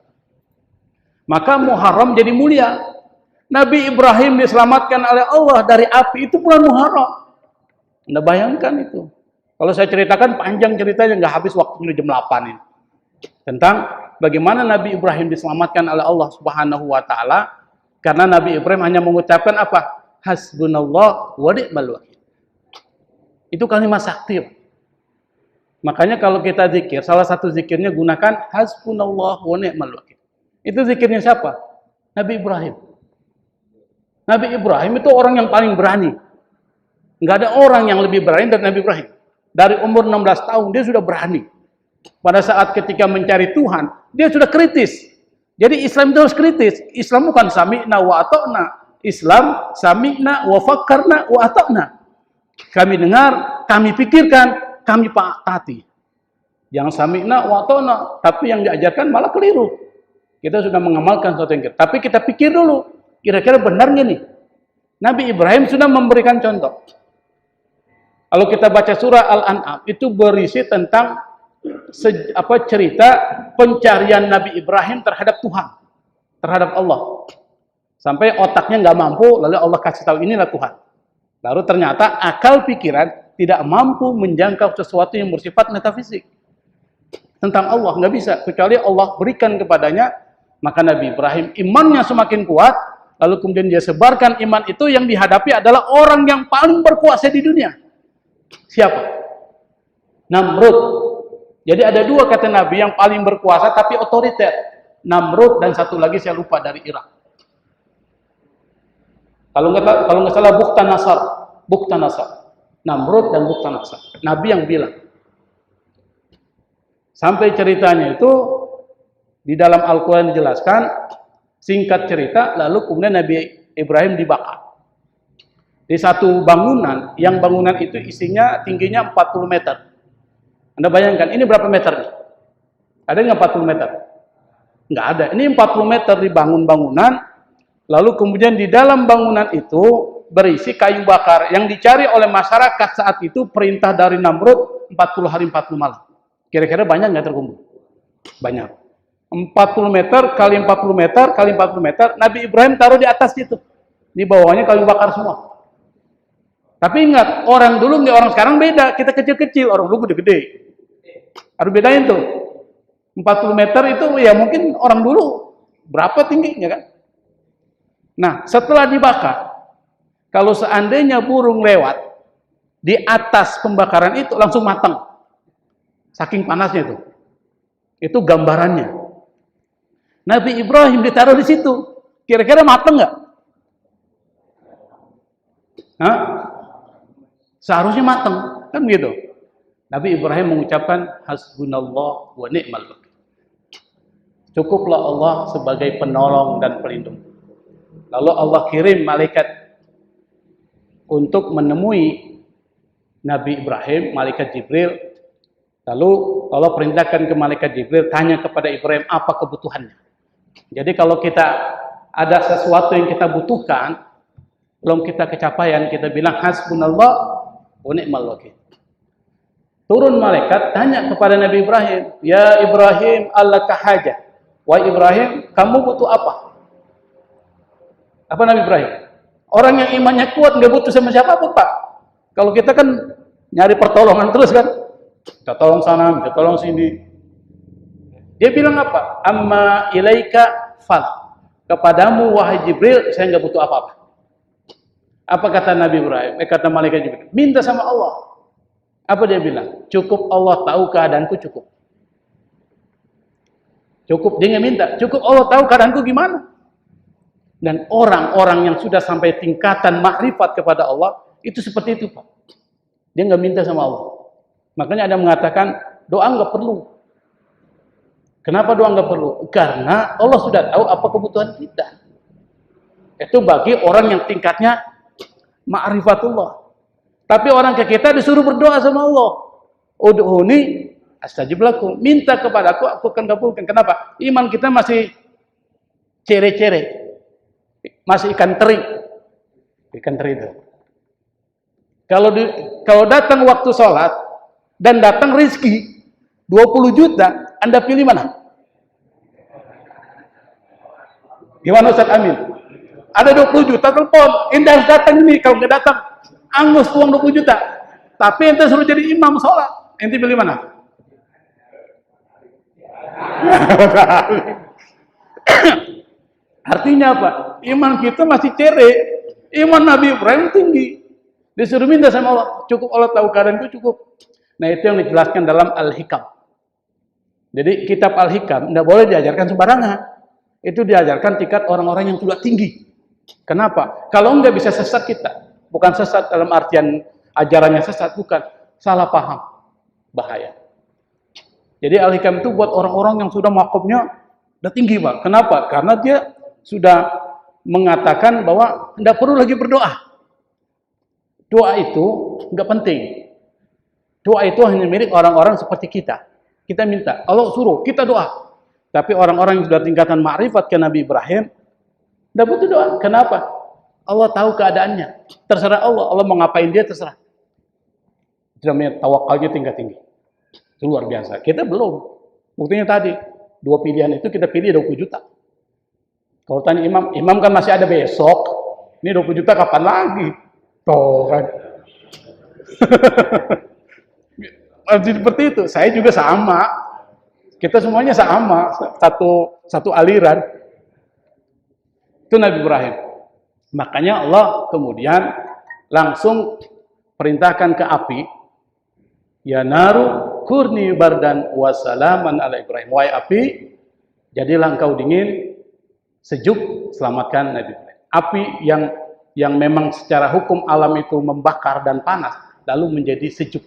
Maka Muharram jadi mulia. Nabi Ibrahim diselamatkan oleh Allah dari api, itu bulan Muharram. Anda bayangkan itu. Kalau saya ceritakan panjang ceritanya, nggak habis waktunya jam 8 ini. Tentang bagaimana Nabi Ibrahim diselamatkan oleh Allah Subhanahu wa Ta'ala Karena Nabi Ibrahim hanya mengucapkan apa? Hasbunallah wa ni'mal wakil. Itu kalimat sakti. Makanya kalau kita zikir, salah satu zikirnya gunakan hasbunallah wa ni'mal wakil. Itu zikirnya siapa? Nabi Ibrahim. Nabi Ibrahim itu orang yang paling berani. Nggak ada orang yang lebih berani dari Nabi Ibrahim. Dari umur 16 tahun dia sudah berani. Pada saat ketika mencari Tuhan, dia sudah kritis. Jadi Islam itu harus kritis. Islam bukan sami'na wa ata'na. Islam sami'na wa fakkarna wa ata'na. Kami dengar, kami pikirkan, kami taati. Yang sami'na wa ata'na, tapi yang diajarkan malah keliru. Kita sudah mengamalkan sesuatu yang keliru. Tapi kita pikir dulu, kira-kira benar nggak nih? Nabi Ibrahim sudah memberikan contoh. Kalau kita baca surah Al-An'am, itu berisi tentang cerita pencarian Nabi Ibrahim terhadap Tuhan, terhadap Allah. Sampai otaknya nggak mampu, lalu Allah kasih tahu inilah Tuhan. Lalu ternyata akal pikiran tidak mampu menjangkau sesuatu yang bersifat metafisik tentang Allah, nggak bisa, kecuali Allah berikan kepadanya. Maka Nabi Ibrahim imannya semakin kuat, lalu kemudian dia sebarkan iman itu. Yang dihadapi adalah orang yang paling berkuasa di dunia. Siapa? Namrud. Jadi ada dua kata Nabi yang paling berkuasa tapi otoriter. Namrud dan satu lagi saya lupa dari Irak. Kalau nggak salah Bukhtanasar. Namrud dan Bukhtanasar. Nabi yang bilang. Sampai ceritanya itu di dalam Al-Quran dijelaskan, singkat cerita, lalu kemudian Nabi Ibrahim dibakar. Di satu bangunan, yang bangunan itu isinya tingginya 40 meter. Anda bayangkan, ini berapa meter nih? Ada nggak 40 meter? Nggak ada. Ini 40 meter dibangun bangunan, lalu kemudian di dalam bangunan itu berisi kayu bakar. Yang dicari oleh masyarakat saat itu perintah dari Namrud 40 hari 40 malam. Kira-kira banyak nggak terkumpul? Banyak. 40 meter kali 40 meter kali 40 meter, Nabi Ibrahim taruh di atas itu. Di bawahnya kayu bakar semua. Tapi ingat, orang dulu nggak orang sekarang beda. Kita kecil-kecil, orang dulu gede-gede. Harus bedain tuh. 40 meter itu ya mungkin orang dulu berapa tingginya kan? Nah, setelah dibakar, kalau seandainya burung lewat di atas pembakaran itu langsung matang. Saking panasnya itu. Itu gambarannya. Nabi Ibrahim ditaruh di situ. Kira-kira matang nggak? Hah? Seharusnya matang, kan gitu. Nabi Ibrahim mengucapkan hasbunallah wa ni'mal wakil. Cukuplah Allah sebagai penolong dan pelindung. Lalu Allah kirim malaikat untuk menemui Nabi Ibrahim, malaikat Jibril. Lalu Allah perintahkan ke malaikat Jibril, tanya kepada Ibrahim apa kebutuhannya. Jadi kalau kita ada sesuatu yang kita butuhkan, belum kita kecapaian, kita bilang hasbunallah wa ni'mal wakil. Turun malaikat tanya kepada Nabi Ibrahim, ya Ibrahim, allaka hajah. Wahai Ibrahim, kamu butuh apa? Apa Nabi Ibrahim? Orang yang imannya kuat nggak butuh sama siapapun, Pak. Kalau kita kan nyari pertolongan terus kan, kita tolong sana, kita tolong sini. Dia bilang apa? Amma ilaika fal. Kepadamu wahai Jibril, saya nggak butuh apa-apa. Apa kata Nabi Ibrahim? Kata malaikat Jibril, minta sama Allah. Apa dia bilang? Cukup Allah tahu keadaanku cukup. Cukup, dia nggak minta. Cukup Allah tahu keadaanku gimana. Dan orang-orang yang sudah sampai tingkatan makrifat kepada Allah, itu seperti itu, Pak. Dia nggak minta sama Allah. Makanya ada mengatakan, doa nggak perlu. Kenapa doa nggak perlu? Karena Allah sudah tahu apa kebutuhan kita. Itu bagi orang yang tingkatnya ma'rifatullah. Tapi orang ke kita disuruh berdoa sama Allah. Ud'uni astajib lakum. Minta kepadaku, aku akan kabulkan. Kenapa? Iman kita masih cere-cere. Masih ikan teri. Ikan teri itu. Kalau datang waktu sholat dan datang rizki 20 juta, Anda pilih mana? Gimana Ustaz Amin? Ada 20 juta telepon, Anda harus datang ini. Kalau nggak datang, angus uang 20 juta. Tapi ente suruh jadi imam sholat, ente pilih mana? Artinya apa? Iman kita masih cere. Iman Nabi Ibrahim tinggi. Disuruh minta sama Allah. Cukup Allah tahu keadaanku cukup. Nah itu yang dijelaskan dalam Al-Hikam. Jadi kitab Al-Hikam tidak boleh diajarkan sembarangan. Itu diajarkan tingkat orang-orang yang sudah tinggi. Kenapa? Kalau enggak bisa sesat kita. Bukan sesat dalam artian ajarannya sesat, bukan. Salah paham. Bahaya. Jadi Al-Hikam itu buat orang-orang yang sudah makomnya udah tinggi, Pak. Kenapa? Karena dia sudah mengatakan bahwa tidak perlu lagi berdoa. Doa itu nggak penting. Doa itu hanya milik orang-orang seperti kita. Kita minta, Allah suruh, kita doa. Tapi orang-orang yang sudah tingkatan ma'rifat ke Nabi Ibrahim, tidak butuh doa. Kenapa? Allah tahu keadaannya. Terserah Allah. Allah mau ngapain dia, terserah. Itu namanya tawakalnya tingkat tinggi. Itu luar biasa. Kita belum. Buktinya tadi, 2 pilihan itu kita pilih 20 juta. Kalau tanya imam, imam kan masih ada besok. Ini 20 juta kapan lagi? Tuh kan. Seperti itu. Saya juga sama. Kita semuanya sama. Satu aliran. Itu Nabi Ibrahim. Makanya Allah kemudian langsung perintahkan ke api. Ya naru kurni bardan wassalaman ala Ibrahim. Wahai api, jadilah engkau dingin, sejuk, selamatkan Nabi Ibrahim. Api yang memang secara hukum alam itu membakar dan panas, lalu menjadi sejuk.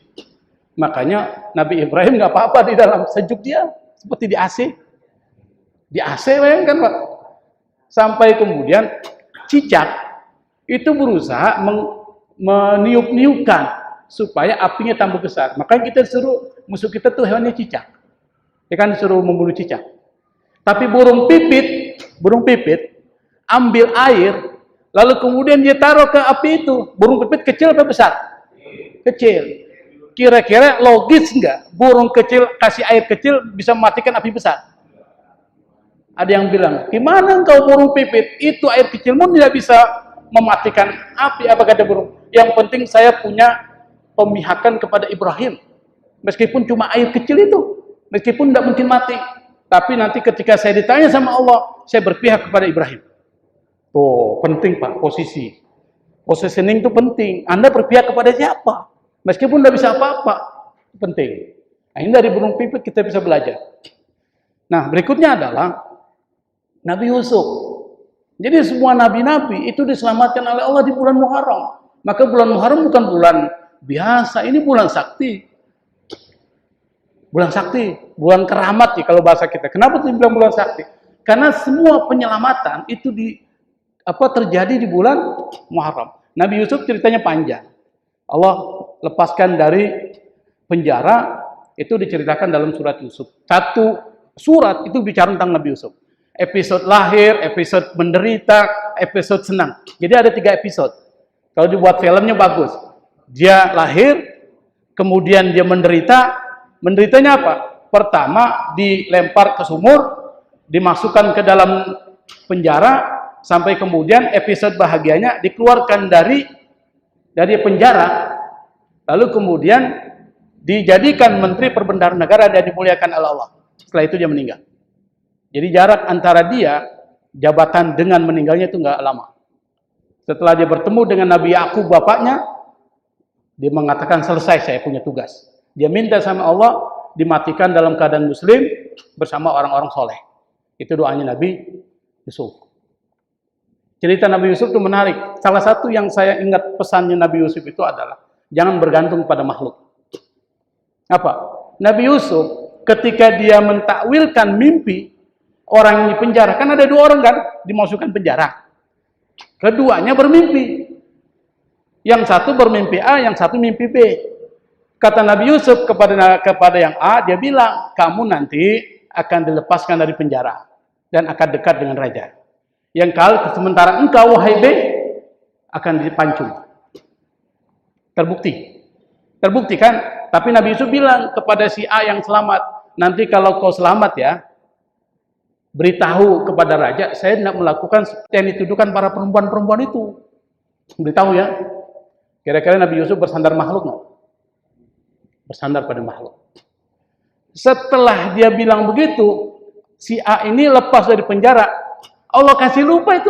Makanya Nabi Ibrahim nggak apa-apa di dalam, sejuk dia, seperti di AC. Di AC bayangkan Pak. Sampai kemudian cicak itu berusaha meniup-niupkan supaya apinya tambah besar. Makanya kita suruh, musuh kita tuh hewannya cicak. Ya kan disuruh membunuh cicak. Tapi burung pipit ambil air, lalu kemudian dia taruh ke api itu. Burung pipit kecil atau besar? Kecil. Kira-kira logis enggak? Burung kecil kasih air kecil bisa mematikan api besar? Ada yang bilang, gimana engkau burung pipit? Itu air kecilmu tidak bisa mematikan api. Apa kata burung? Yang penting saya punya pemihakan kepada Ibrahim. Meskipun cuma air kecil itu. Meskipun tidak mungkin mati. Tapi nanti ketika saya ditanya sama Allah, saya berpihak kepada Ibrahim. Tuh, penting Pak, posisi. Positioning itu penting. Anda berpihak kepada siapa? Meskipun tidak bisa apa-apa. Penting. Nah, ini dari burung pipit kita bisa belajar. Nah, berikutnya adalah Nabi Yusuf. Jadi semua nabi-nabi itu diselamatkan oleh Allah di bulan Muharram. Maka bulan Muharram bukan bulan biasa, ini bulan sakti. Bulan sakti, bulan keramat sih kalau bahasa kita. Kenapa dibilang bulan sakti? Karena semua penyelamatan itu terjadi di bulan Muharram. Nabi Yusuf ceritanya panjang. Allah lepaskan dari penjara, itu diceritakan dalam surat Yusuf. Satu surat itu bicara tentang Nabi Yusuf. Episode lahir, episode menderita, episode senang. Jadi ada 3 episode. Kalau dibuat filmnya bagus. Dia lahir, kemudian dia menderita. Menderitanya apa? Pertama dilempar ke sumur, dimasukkan ke dalam penjara, sampai kemudian episode bahagianya dikeluarkan dari penjara, lalu kemudian dijadikan menteri perbendaharaan negara dan dimuliakan oleh Allah. Setelah itu dia meninggal. Jadi jarak antara dia jabatan dengan meninggalnya itu nggak lama. Setelah dia bertemu dengan Nabi Yakub bapaknya, dia mengatakan selesai, saya punya tugas. Dia minta sama Allah dimatikan dalam keadaan muslim bersama orang-orang soleh. Itu doanya Nabi Yusuf. Cerita Nabi Yusuf itu menarik. Salah satu yang saya ingat pesannya Nabi Yusuf itu adalah jangan bergantung pada makhluk. Apa? Nabi Yusuf ketika dia mentakwilkan mimpi orang yang di penjara, kan ada 2 orang kan dimasukkan penjara. Keduanya bermimpi. Yang satu bermimpi A, yang satu mimpi B. Kata Nabi Yusuf kepada yang A, dia bilang, kamu nanti akan dilepaskan dari penjara dan akan dekat dengan raja. Yang sementara engkau, wahai B, akan dipancung. Terbukti kan? Tapi Nabi Yusuf bilang kepada si A yang selamat, nanti kalau kau selamat ya, beritahu kepada raja, saya tidak melakukan seperti yang dituduhkan para perempuan-perempuan itu. Beritahu ya. Kira-kira Nabi Yusuf bersandar makhluk nggak? Bersandar pada makhluk. Setelah dia bilang begitu, si A ini lepas dari penjara. Allah kasih lupa itu,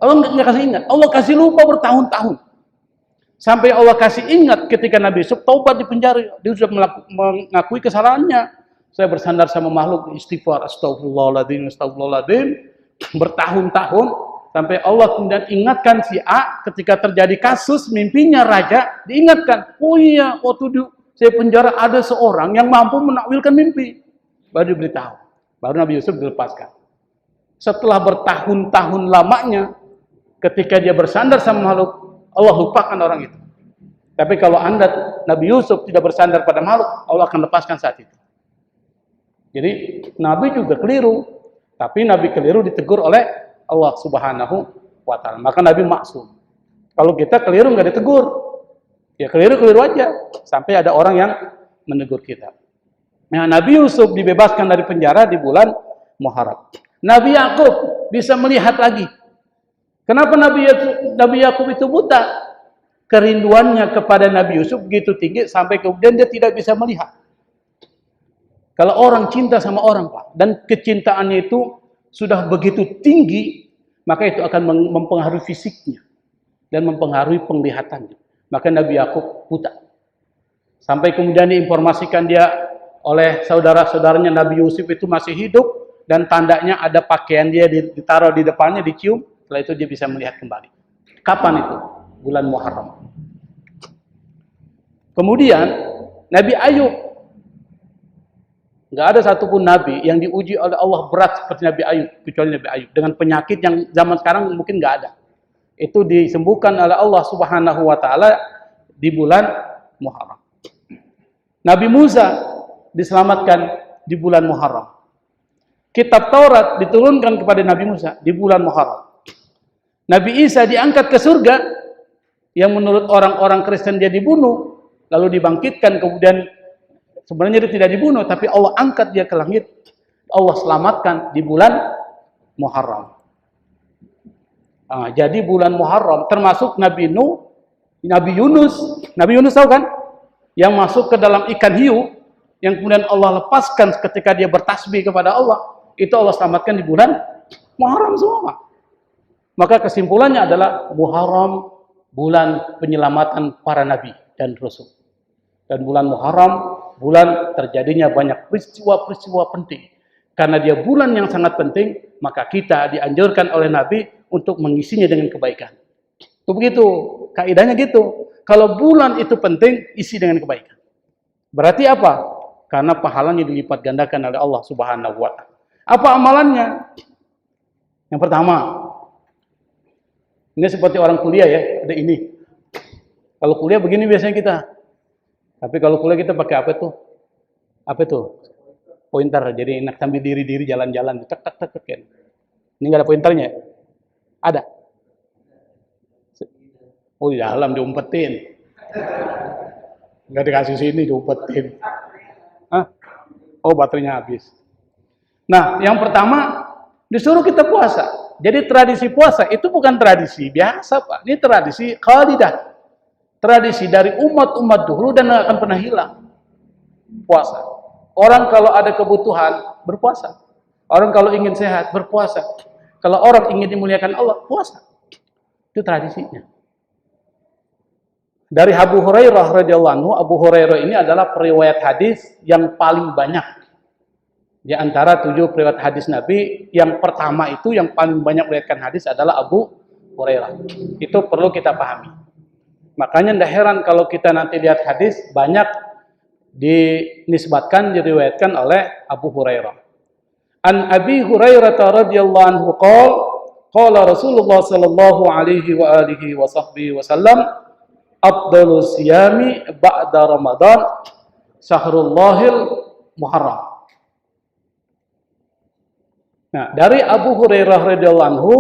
Allah nggak kasih ingat. Allah kasih lupa bertahun-tahun. Sampai Allah kasih ingat ketika Nabi Yusuf taubat di penjara. Dia sudah mengakui kesalahannya. Saya bersandar sama makhluk, istighfar, astagfirullahaladzim, astagfirullahaladzim. Bertahun-tahun. Sampai Allah kemudian ingatkan si A ketika terjadi kasus mimpinya raja. Diingatkan, oh iya, waktu di saya penjara ada seorang yang mampu menakwilkan mimpi. Baru diberitahu. Baru Nabi Yusuf dilepaskan. Setelah bertahun-tahun lamanya, ketika dia bersandar sama makhluk, Allah lupakan orang itu. Tapi kalau Anda, Nabi Yusuf tidak bersandar pada makhluk, Allah akan lepaskan saat itu. Jadi Nabi juga keliru, tapi Nabi keliru ditegur oleh Allah Subhanahu wa Ta'ala. Maka Nabi maksum. Kalau kita keliru nggak ditegur, ya keliru aja sampai ada orang yang menegur kita. Nah, Nabi Yusuf dibebaskan dari penjara di bulan Muharram. Nabi Yakub bisa melihat lagi. Kenapa Nabi Yakub itu buta? Kerinduannya kepada Nabi Yusuf begitu tinggi sampai kemudian dia tidak bisa melihat. Kalau orang cinta sama orang, Pak, dan kecintaannya itu sudah begitu tinggi, maka itu akan mempengaruhi fisiknya dan mempengaruhi penglihatannya. Maka Nabi Yakub buta. Sampai kemudian diinformasikan dia oleh saudara-saudaranya Nabi Yusuf itu masih hidup dan tandanya ada pakaian dia ditaruh di depannya, dicium. Setelah itu dia bisa melihat kembali. Kapan itu? Bulan Muharram. Kemudian Nabi Ayub. Nggak ada satupun Nabi yang diuji oleh Allah berat seperti Nabi Ayub. Kecuali Nabi Ayub. Dengan penyakit yang zaman sekarang mungkin nggak ada. Itu disembuhkan oleh Allah Subhanahu wa Ta'ala di bulan Muharram. Nabi Musa diselamatkan di bulan Muharram. Kitab Taurat diturunkan kepada Nabi Musa di bulan Muharram. Nabi Isa diangkat ke surga, yang menurut orang-orang Kristen dia dibunuh, lalu dibangkitkan, kemudian sebenarnya dia tidak dibunuh, tapi Allah angkat dia ke langit. Allah selamatkan di bulan Muharram. Nah, jadi bulan Muharram termasuk Nabi Nuh, Nabi Yunus tahu kan? Yang masuk ke dalam ikan hiu, yang kemudian Allah lepaskan ketika dia bertasbih kepada Allah, itu Allah selamatkan di bulan Muharram semua. Maka kesimpulannya adalah Muharram bulan penyelamatan para nabi dan rasul. Dan bulan Muharram bulan terjadinya banyak peristiwa-peristiwa penting. Karena dia bulan yang sangat penting, maka kita dianjurkan oleh Nabi untuk mengisinya dengan kebaikan. Itu begitu, kaidahnya gitu. Kalau bulan itu penting, isi dengan kebaikan. Berarti apa? Karena pahalanya dilipat gandakan oleh Allah Subhanahu wa Ta'ala. Apa amalannya? Yang pertama, ini seperti orang kuliah ya, ada ini. Kalau kuliah begini biasanya kita. Tapi kalau kuliah kita pakai apa tuh? Apa tuh? Pointer. Jadi enak sambil diri-diri jalan-jalan. Tek. Ini nggak ada pointernya? Ada. Oh, di dalam diumpetin. Nggak dikasih sini, diumpetin. Hah? Oh, baterainya habis. Nah, yang pertama disuruh kita puasa. Jadi tradisi puasa itu bukan tradisi biasa, Pak. Ini tradisi khalidah. Tradisi dari umat-umat dulu dan akan pernah hilang. Puasa. Orang kalau ada kebutuhan, berpuasa. Orang kalau ingin sehat, berpuasa. Kalau orang ingin dimuliakan Allah, puasa. Itu tradisinya. Dari Abu Hurairah radhiyallahu anhu, Abu Hurairah ini adalah periwayat hadis yang paling banyak. Di antara 7 periwayat hadis Nabi, yang pertama itu yang paling banyak meriwayatkan hadis adalah Abu Hurairah. Itu perlu kita pahami. Makanya tidak heran kalau kita nanti lihat hadis banyak dinisbatkan, diriwayatkan oleh Abu Hurairah. An Abi Hurairah radhiyallahu anhu qala Rasulullah sallallahu alaihi wa alihi wa sahbihi wasallam, afdhalus siyami ba'da Ramadan syahrul Muharram. Nah, dari Abu Hurairah radhiyallahu anhu,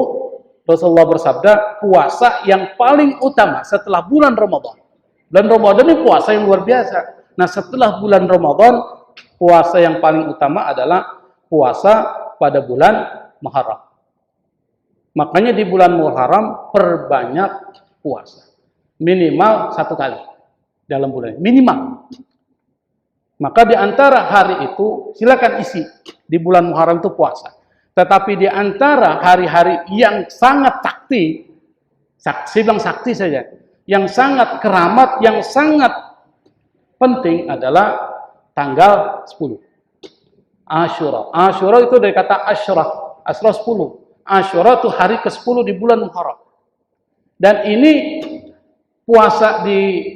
Rasulullah bersabda, puasa yang paling utama setelah bulan Ramadan. Bulan Ramadan ini puasa yang luar biasa. Nah, setelah bulan Ramadan, puasa yang paling utama adalah puasa pada bulan Muharram. Makanya di bulan Muharram perbanyak puasa. Minimal 1 kali dalam bulan. Minimal. Maka di antara hari itu silakan isi di bulan Muharram itu puasa. Tetapi di antara hari-hari yang sangat sakti, bilang sakti saja, yang sangat keramat, yang sangat penting adalah tanggal 10. Asyura. Asyura itu dari kata Asyrah. Asyrah 10. Asyura itu hari ke-10 di bulan Muharram. Dan ini puasa di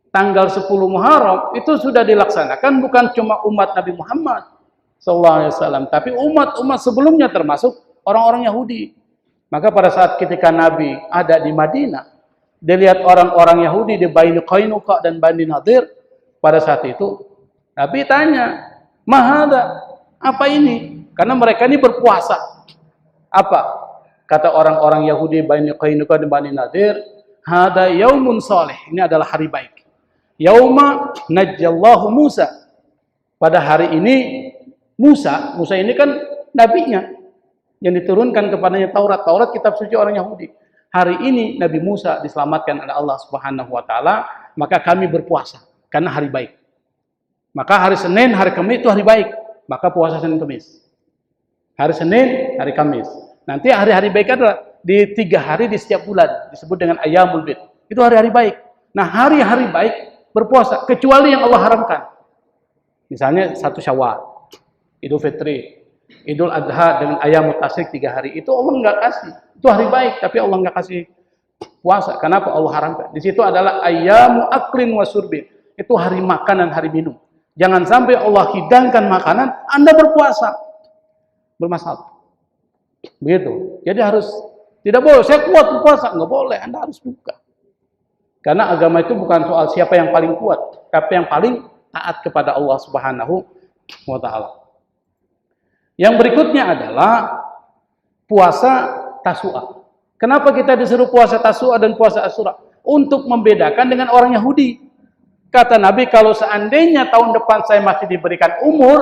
tanggal 10 Muharram itu sudah dilaksanakan bukan cuma umat Nabi Muhammad SAW, tapi umat-umat sebelumnya termasuk orang-orang Yahudi. Maka pada saat ketika Nabi ada di Madinah, dia lihat orang-orang Yahudi di Bani Qainuqa dan Bani Nadir. Pada saat itu Nabi tanya, "Mahada? Apa ini?" Karena mereka ini berpuasa. Apa? Kata orang-orang Yahudi Bani Qainuqa dan Bani Nadir, "Hada yaumun salih." Ini adalah hari baik. Yauma najjallahu Musa. Pada hari ini Musa ini kan nabinya yang diturunkan kepadanya Taurat. Taurat kitab suci orang Yahudi. Hari ini Nabi Musa diselamatkan oleh Allah Subhanahu wa taala, maka kami berpuasa karena hari baik. Maka hari Senin, hari Kamis itu hari baik. Maka puasa Senin Kamis. Hari Senin, hari Kamis. Nanti hari-hari baik adalah di 3 hari di setiap bulan. Disebut dengan Ayyamul Bid. Itu hari-hari baik. Nah, hari-hari baik berpuasa. Kecuali yang Allah haramkan. Misalnya 1 Syawal, Idul Fitri, Idul Adha dengan Ayyamut Tasyrik 3 hari. Itu Allah nggak kasih. Itu hari baik. Tapi Allah nggak kasih puasa. Kenapa? Allah haramkan. Di situ adalah Ayyamu Aklin wa Surbin. Itu hari makan dan hari minum. Jangan sampai Allah hidangkan makanan, Anda berpuasa. Bermasalah. Begitu. Jadi harus, tidak boleh, saya kuat berpuasa. Nggak boleh, Anda harus buka. Karena agama itu bukan soal siapa yang paling kuat, tapi yang paling taat kepada Allah Subhanahu wa ta'ala. Yang berikutnya adalah puasa Tasu'a. Kenapa kita disuruh puasa Tasu'a dan puasa Asyura? Untuk membedakan dengan orang Yahudi. Kata Nabi, kalau seandainya tahun depan saya masih diberikan umur,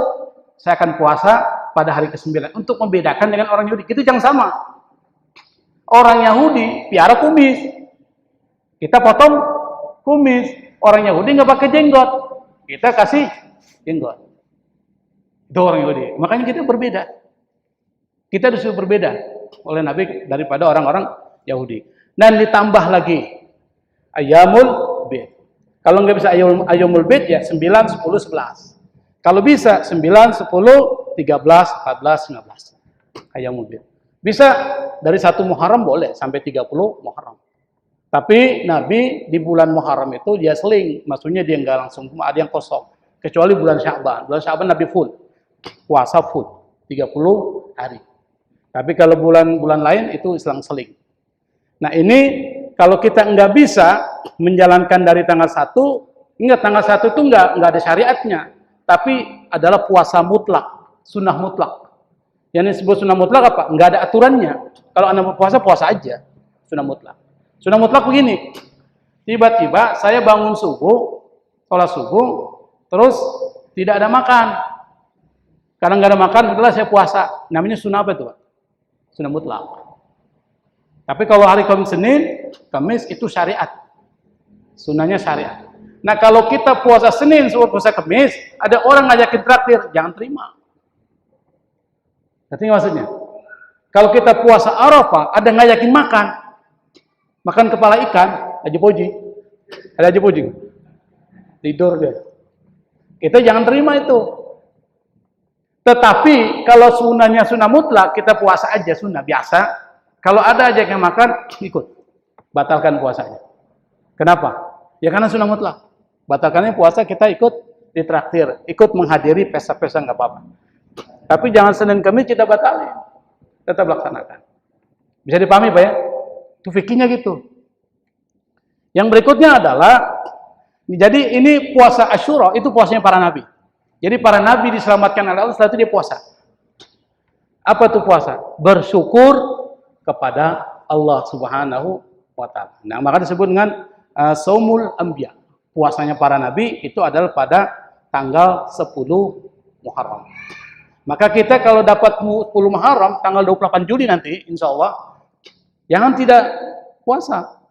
saya akan puasa pada hari ke-9 untuk membedakan dengan orang Yahudi. Itu jangan sama. Orang Yahudi piara kumis, kita potong kumis. Orang Yahudi nggak pakai jenggot, kita kasih jenggot. Itu orang Yahudi. Makanya kita berbeda. Kita disuruh berbeda oleh Nabi daripada orang-orang Yahudi. Dan ditambah lagi Ayyamul Bid. Kalau nggak bisa Ayyamul Bid ya 9, 10, 11. Kalau bisa 9, 10, 13, 14, 15. Ayyamul Bid. Bisa dari 1 Muharram boleh sampai 30 Muharram. Tapi Nabi di bulan Muharram itu dia seling. Maksudnya dia nggak langsung, ada yang kosong. Kecuali bulan Sya'ban. Bulan Sya'ban Nabi full. Puasa full. 30 hari. Tapi kalau bulan-bulan lain itu selang-seling. Nah ini kalau kita nggak bisa menjalankan dari tanggal 1, ingat tanggal 1 itu nggak ada syariatnya. Tapi adalah puasa mutlak, sunnah mutlak. Yang disebut sunnah mutlak apa? Nggak ada aturannya. Kalau Anda mau puasa, puasa aja. Sunnah mutlak. Sunnah mutlak begini. Tiba-tiba saya bangun subuh, sholat subuh, terus tidak ada makan. Karena nggak ada makan, setelah saya puasa. Namanya sunnah apa itu, Pak? Sunnah mutlak. Tapi kalau hari Kamis, Senin, Kamis itu syariat. Sunnahnya syariat. Nah kalau kita puasa Senin, puasa Kamis, ada orang ngajakin traktir, jangan terima. Ngerti nggak maksudnya? Kalau kita puasa Arafah, ada ngajakin makan kepala ikan, Haji Poji. Ada Haji Poji? Tidur dia. Kita jangan terima itu. Tetapi kalau sunnahnya sunnah mutlak, kita puasa aja sunnah biasa. Kalau ada aja yang makan, ikut. Batalkan puasanya. Kenapa? Ya karena sunnah mutlak. Batalkannya puasa kita ikut ditraktir, ikut menghadiri pesta-pesta nggak apa-apa. Tapi jangan Senin Kamis kita batalin. Tetap laksanakan. Bisa dipahami Pak ya? Itu fikihnya gitu. Yang berikutnya adalah, jadi ini puasa Asyura, itu puasanya para nabi. Jadi para nabi diselamatkan oleh Allah, setelah itu dia puasa. Apa itu puasa? Bersyukur kepada Allah Subhanahu wa ta'ala. Nah, maka disebut dengan Shaumul Anbiya. Puasanya para nabi itu adalah pada tanggal 10 Muharram. Maka kita kalau dapat 10 Muharram, tanggal 28 Juli nanti, insya Allah, jangan tidak puasa.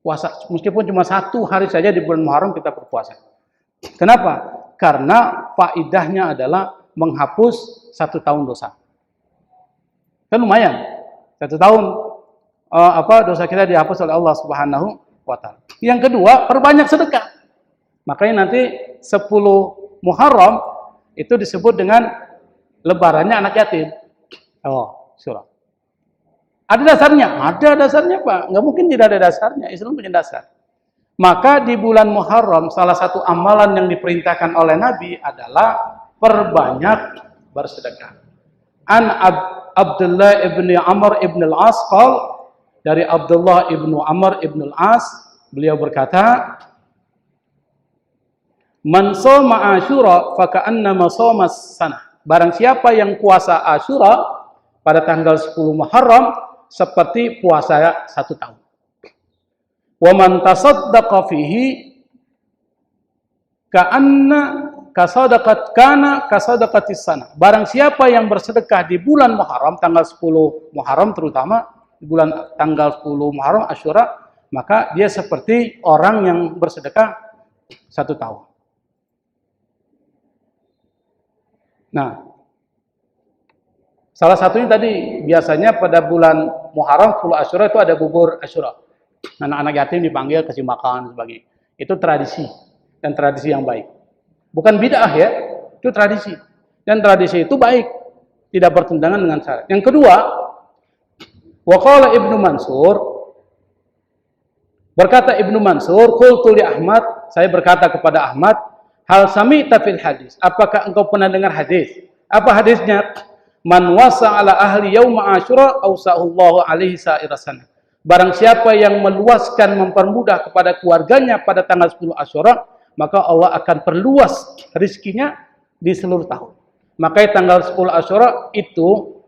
Puasa, meskipun cuma 1 hari saja di bulan Muharram kita berpuasa. Kenapa? Karena faidahnya adalah menghapus 1 tahun dosa. Kan lumayan. 1 tahun dosa kita dihapus oleh Allah Subhanahu wa taala. Yang kedua, perbanyak sedekah. Makanya nanti 10 Muharram itu disebut dengan lebarannya anak yatim. Oh, surah. Ada dasarnya? Ada dasarnya, Pak. Nggak mungkin tidak ada dasarnya. Islam punya dasar. Maka di bulan Muharram, salah satu amalan yang diperintahkan oleh Nabi adalah perbanyak bersedekah. An Abdullah ibn Amr ibn al-As dari Abdullah ibn Amr ibn al-As, beliau berkata, "Man shoma Asyura fa ka'annama shoma sanah." Barang siapa yang puasa Asyura pada tanggal 10 Muharram seperti puasa 1 tahun. Wa man tasaddaqa fihi ka'anna kasadaqatis sana. Barang siapa yang bersedekah di bulan Muharram tanggal 10 Muharram, terutama di bulan tanggal 10 Muharram Asyura, maka dia seperti orang yang bersedekah 1 tahun. Nah, salah satunya tadi, biasanya pada bulan Muharram 10 Asyura itu ada bubur Asyura. Anak-anak yatim dipanggil, kasih makan dan sebagainya. Itu tradisi, dan tradisi yang baik. Bukan bid'ah ya, itu tradisi. Dan tradisi itu baik, tidak bertentangan dengan syariat. Yang kedua, waqala Ibnu Mansur, berkata Ibnu Mansur, qultu li Ahmad, saya berkata kepada Ahmad, hal sami'ta fil hadis, apakah engkau pernah dengar hadis? Apa hadisnya? Man wasa ala ahli yauma Asyura ausahullahu alaihi sa'irasan. Barang siapa yang meluaskan, mempermudah kepada keluarganya pada tanggal 10 Asyura, maka Allah akan perluas rizkinya di seluruh tahun. Makanya tanggal 10 Asyura itu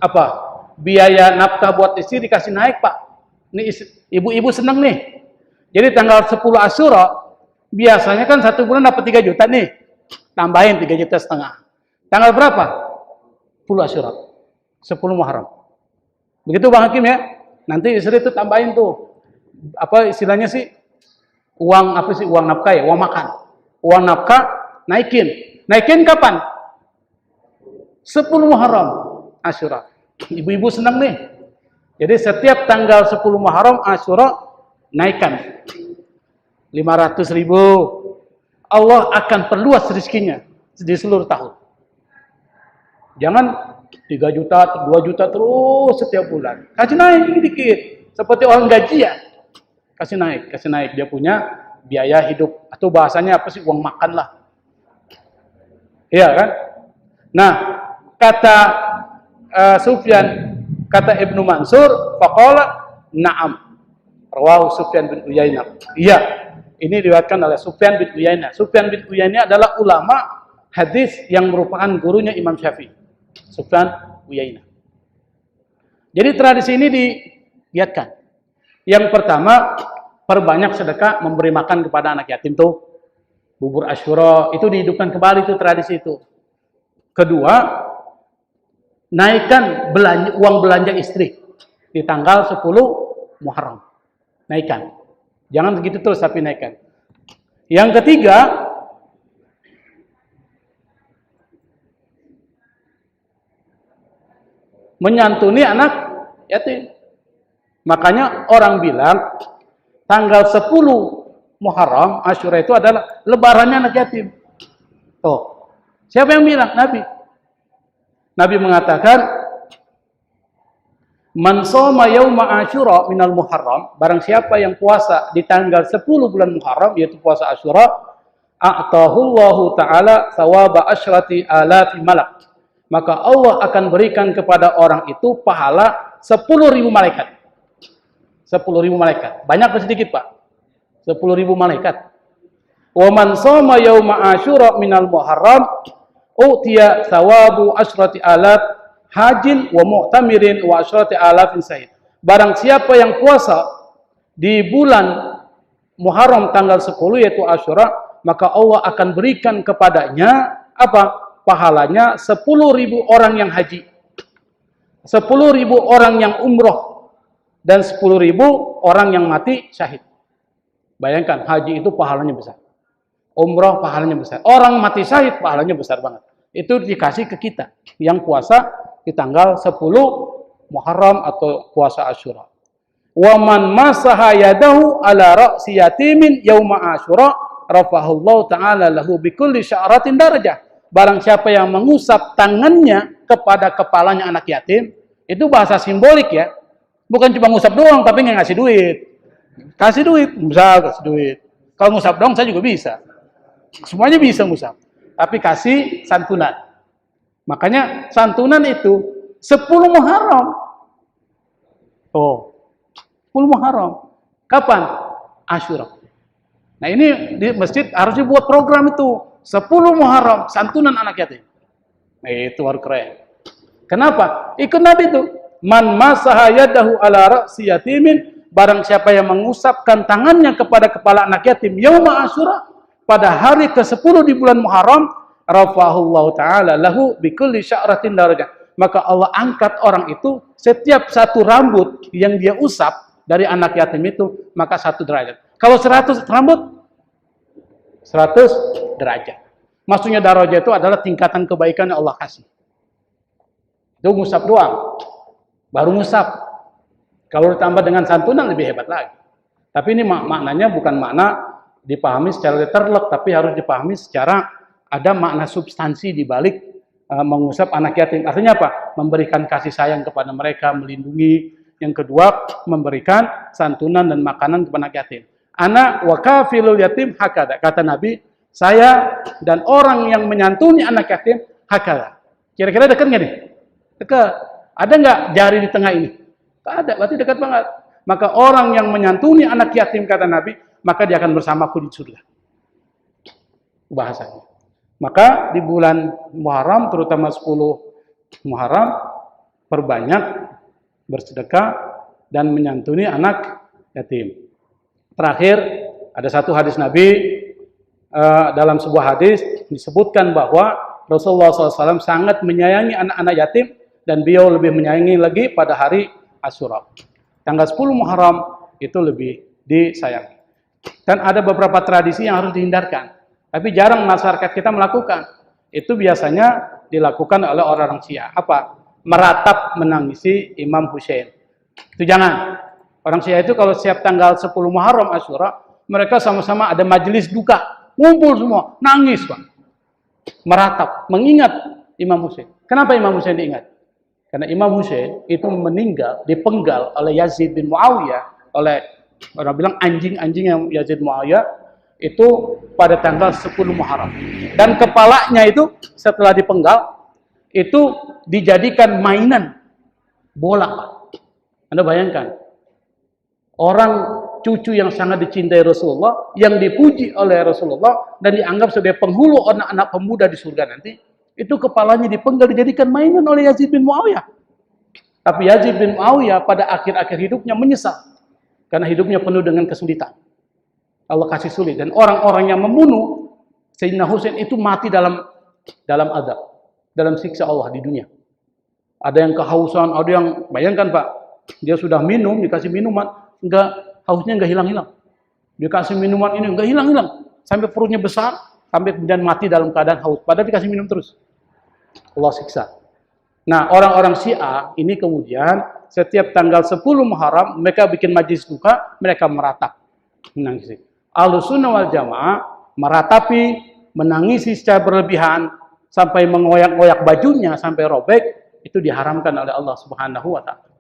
apa? Biaya nafkah buat istri dikasih naik, Pak. Ini ibu-ibu senang nih. Jadi tanggal 10 Asyura biasanya kan 1 bulan dapat 3 juta nih. Tambahin 3,5 juta. Tanggal berapa? 10 Asyura. 10 Muharram. Begitu Bang Hakim ya. Nanti istri itu tambahin tuh. Apa istilahnya sih? Uang apa sih? Uang nafkah ya, uang makan. Uang nafkah naikin. Naikin kapan? 10 Muharram Asyura. Ibu-ibu senang nih. Jadi setiap tanggal 10 Muharram Asyura naikkan 500.000. Allah akan perluas rezekinya di seluruh tahun. Jangan 3 juta, 2 juta terus setiap bulan. Kasih naik dikit-dikit. Seperti orang gajian. Kasih naik. Dia punya biaya hidup. Atau bahasanya apa sih? Uang makan lah. Iya kan? Nah, kata Sufyan, kata Ibnu Mansur, faqala na'am. Rawahu Sufyan bin Uyainah. Iya, ini diriwayatkan oleh Sufyan bin Uyainah. Sufyan bin Uyainah adalah ulama hadis yang merupakan gurunya Imam Syafi'i. Sufyan Uyainah. Jadi tradisi ini dilihatkan. Yang pertama, perbanyak sedekah, memberi makan kepada anak yatim tuh. Bubur Asyura itu dihidupkan kembali tuh tradisi itu. Kedua, naikkan uang belanja istri di tanggal 10 Muharram. Naikkan. Jangan begitu terus tapi naikkan. Yang ketiga, menyantuni anak yatim. Makanya orang bilang tanggal 10 Muharram Asyura itu adalah lebarannya anak yatim. Tuh. Siapa yang bilang? Nabi. Nabi mengatakan, man shoma yauma Asyura minal Muharram, barang siapa yang puasa di tanggal 10 bulan Muharram, yaitu puasa Asyura, a'tahullahu ta'ala thawaba asyrati alafi malak. Maka Allah akan berikan kepada orang itu pahala 10.000 malaikat. 10.000 malaikat. Banyak atau sedikit, Pak? 10.000 malaikat. Wa man shoma yauma Asyura minal Muharram utiya thawabu asyrati alaf hajin wa mu'tamirin wa asyrati alafin sahid. Barang siapa yang puasa di bulan Muharram tanggal 10 yaitu Asyura, maka Allah akan berikan kepadanya apa? Pahalanya 10.000 orang yang haji, 10.000 orang yang umroh, dan 10.000 orang yang mati syahid. Bayangkan, haji itu pahalanya besar, umroh pahalanya besar, orang mati syahid pahalanya besar banget. Itu dikasih ke kita yang puasa di tanggal 10 Muharram atau puasa Asyura. Wa man masaha yadahu ala ra'si yatimin yauma Asyura rafa'allahu ta'ala lahu bikulli sya'ratin darajah. Barang siapa yang mengusap tangannya kepada kepalanya anak yatim, itu bahasa simbolik ya. Bukan cuma ngusap doang tapi nggak ngasih duit. Kasih duit, bisa kasih duit. Kalau ngusap doang saya juga bisa. Semuanya bisa ngusap. Tapi kasih santunan. Makanya santunan itu 10 Muharram. Oh, 10 Muharram. Kapan? Asyura. Nah ini di masjid harus dibuat program itu. 10 Muharram, santunan anak yatim. Nah itu harus keren. Kenapa? Ikut Nabi itu. Man masaha yadahu ala ra'si yatimin. Barang siapa yang mengusapkan tangannya kepada kepala anak yatim. Yauma Asyura. Pada hari ke-10 di bulan Muharram. Rafa'ahullahu ta'ala lahu bikulli sya'ratin darajah. Maka Allah angkat orang itu setiap satu rambut yang dia usap dari anak yatim itu, maka 1 derajat. Kalau 100 rambut, 100 derajat. Maksudnya darajat itu adalah tingkatan kebaikan yang Allah kasih. Itu ngusap doang. Baru ngusap. Kalau ditambah dengan santunan lebih hebat lagi. Tapi ini maknanya bukan makna dipahami secara literal, tapi harus dipahami secara ada makna substansi di balik mengusap anak yatim. Artinya apa? Memberikan kasih sayang kepada mereka, melindungi. Yang kedua, memberikan santunan dan makanan kepada anak yatim. Ana wa kafilul yatim hakada. Kata Nabi, saya dan orang yang menyantuni anak yatim hakada. Kira-kira dekat nggak nih? Dekat. Ada nggak jari di tengah ini? Tak ada, berarti dekat banget. Maka orang yang menyantuni anak yatim, kata Nabi, maka dia akan bersamaku di surga. Bahasanya. Maka di bulan Muharram, terutama 10 Muharram, perbanyak bersedekah dan menyantuni anak yatim. Terakhir, ada satu hadis Nabi, dalam sebuah hadis disebutkan bahwa Rasulullah SAW sangat menyayangi anak-anak yatim, dan beliau lebih menyayangi lagi pada hari Asyura. Tanggal 10 Muharram itu lebih disayangi. Dan ada beberapa tradisi yang harus dihindarkan. Tapi jarang masyarakat kita melakukan. Itu biasanya dilakukan oleh orang-orang Syiah. Apa? Meratap menangisi Imam Hussein. Itu jangan. Orang Syiah itu kalau setiap tanggal 10 Muharram Asyura, mereka sama-sama ada majelis duka. Ngumpul semua. Nangis, Pak. Meratap. Mengingat Imam Hussein. Kenapa Imam Hussein diingat? Karena Imam Hussein itu meninggal, dipenggal oleh Yazid bin Muawiyah. Oleh, orang bilang anjing-anjing yang Yazid Muawiyah. Itu pada tanggal 10 Muharram. Dan kepalanya itu setelah dipenggal, itu dijadikan mainan bola. Anda bayangkan, orang cucu yang sangat dicintai Rasulullah, yang dipuji oleh Rasulullah, dan dianggap sebagai penghulu anak-anak pemuda di surga nanti, itu kepalanya dipenggal, dijadikan mainan oleh Yazid bin Muawiyah. Tapi Yazid bin Muawiyah pada akhir-akhir hidupnya menyesal, karena hidupnya penuh dengan kesulitan. Allah kasih sulit, dan orang-orang yang membunuh Sayyidina Husain itu mati dalam azab, dalam siksa Allah di dunia. Ada yang kehausan, ada yang, bayangkan Pak, dia sudah minum, dikasih minuman, hausnya enggak hilang-hilang. Dikasih minuman ini enggak hilang-hilang, sampai perutnya besar, sampai kemudian mati dalam keadaan haus, padahal dikasih minum terus. Allah siksa. Nah, orang-orang Syiah ini kemudian setiap tanggal 10 Muharram mereka bikin majlis duka, mereka meratap, menangisi. Ahlussunnah wal Jamaah meratapi, menangisi secara berlebihan sampai mengoyak-ngoyak bajunya sampai robek, itu diharamkan oleh Allah Subhanahu wa taala.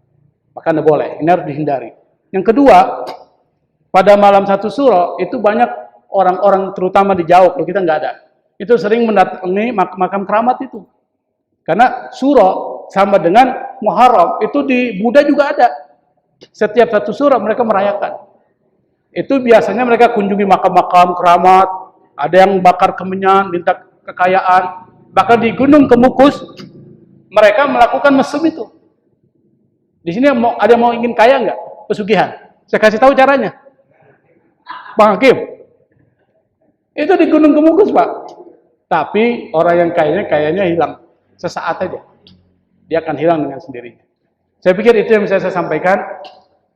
Maka tidak boleh, ini harus dihindari. Yang kedua, pada malam 1 Syura itu banyak orang-orang terutama di Jawa, kalau kita nggak ada. Itu sering mendatangi makam keramat itu. Karena Syura sama dengan Muharram, itu di Buddha juga ada. Setiap 1 Syura mereka merayakan. Itu biasanya mereka kunjungi makam-makam keramat, ada yang bakar kemenyan, minta kekayaan. Bahkan di Gunung Kemukus, mereka melakukan mesum itu. Di sini ada yang mau ingin kaya nggak? Pesugihan. Saya kasih tahu caranya. Bang Hakim. Itu di Gunung Kemukus, Pak. Tapi orang yang kayanya hilang. Sesaat aja. Dia akan hilang dengan sendirinya. Saya pikir itu yang bisa saya sampaikan.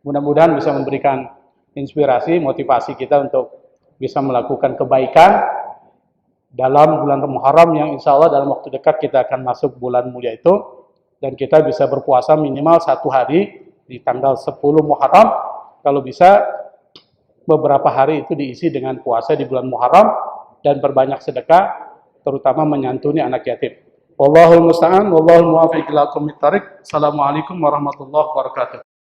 Mudah-mudahan bisa memberikan inspirasi, motivasi kita untuk bisa melakukan kebaikan dalam bulan Muharram yang insya Allah dalam waktu dekat kita akan masuk bulan mulia itu. Dan kita bisa berpuasa minimal 1 hari di tanggal 10 Muharram. Kalau bisa beberapa hari itu diisi dengan puasa di bulan Muharram dan berbanyak sedekah, terutama menyantuni anak yatim. Wallahul musta'an, wallahul muwaffiq ila aqwamit thariq. Assalamualaikum warahmatullahi wabarakatuh.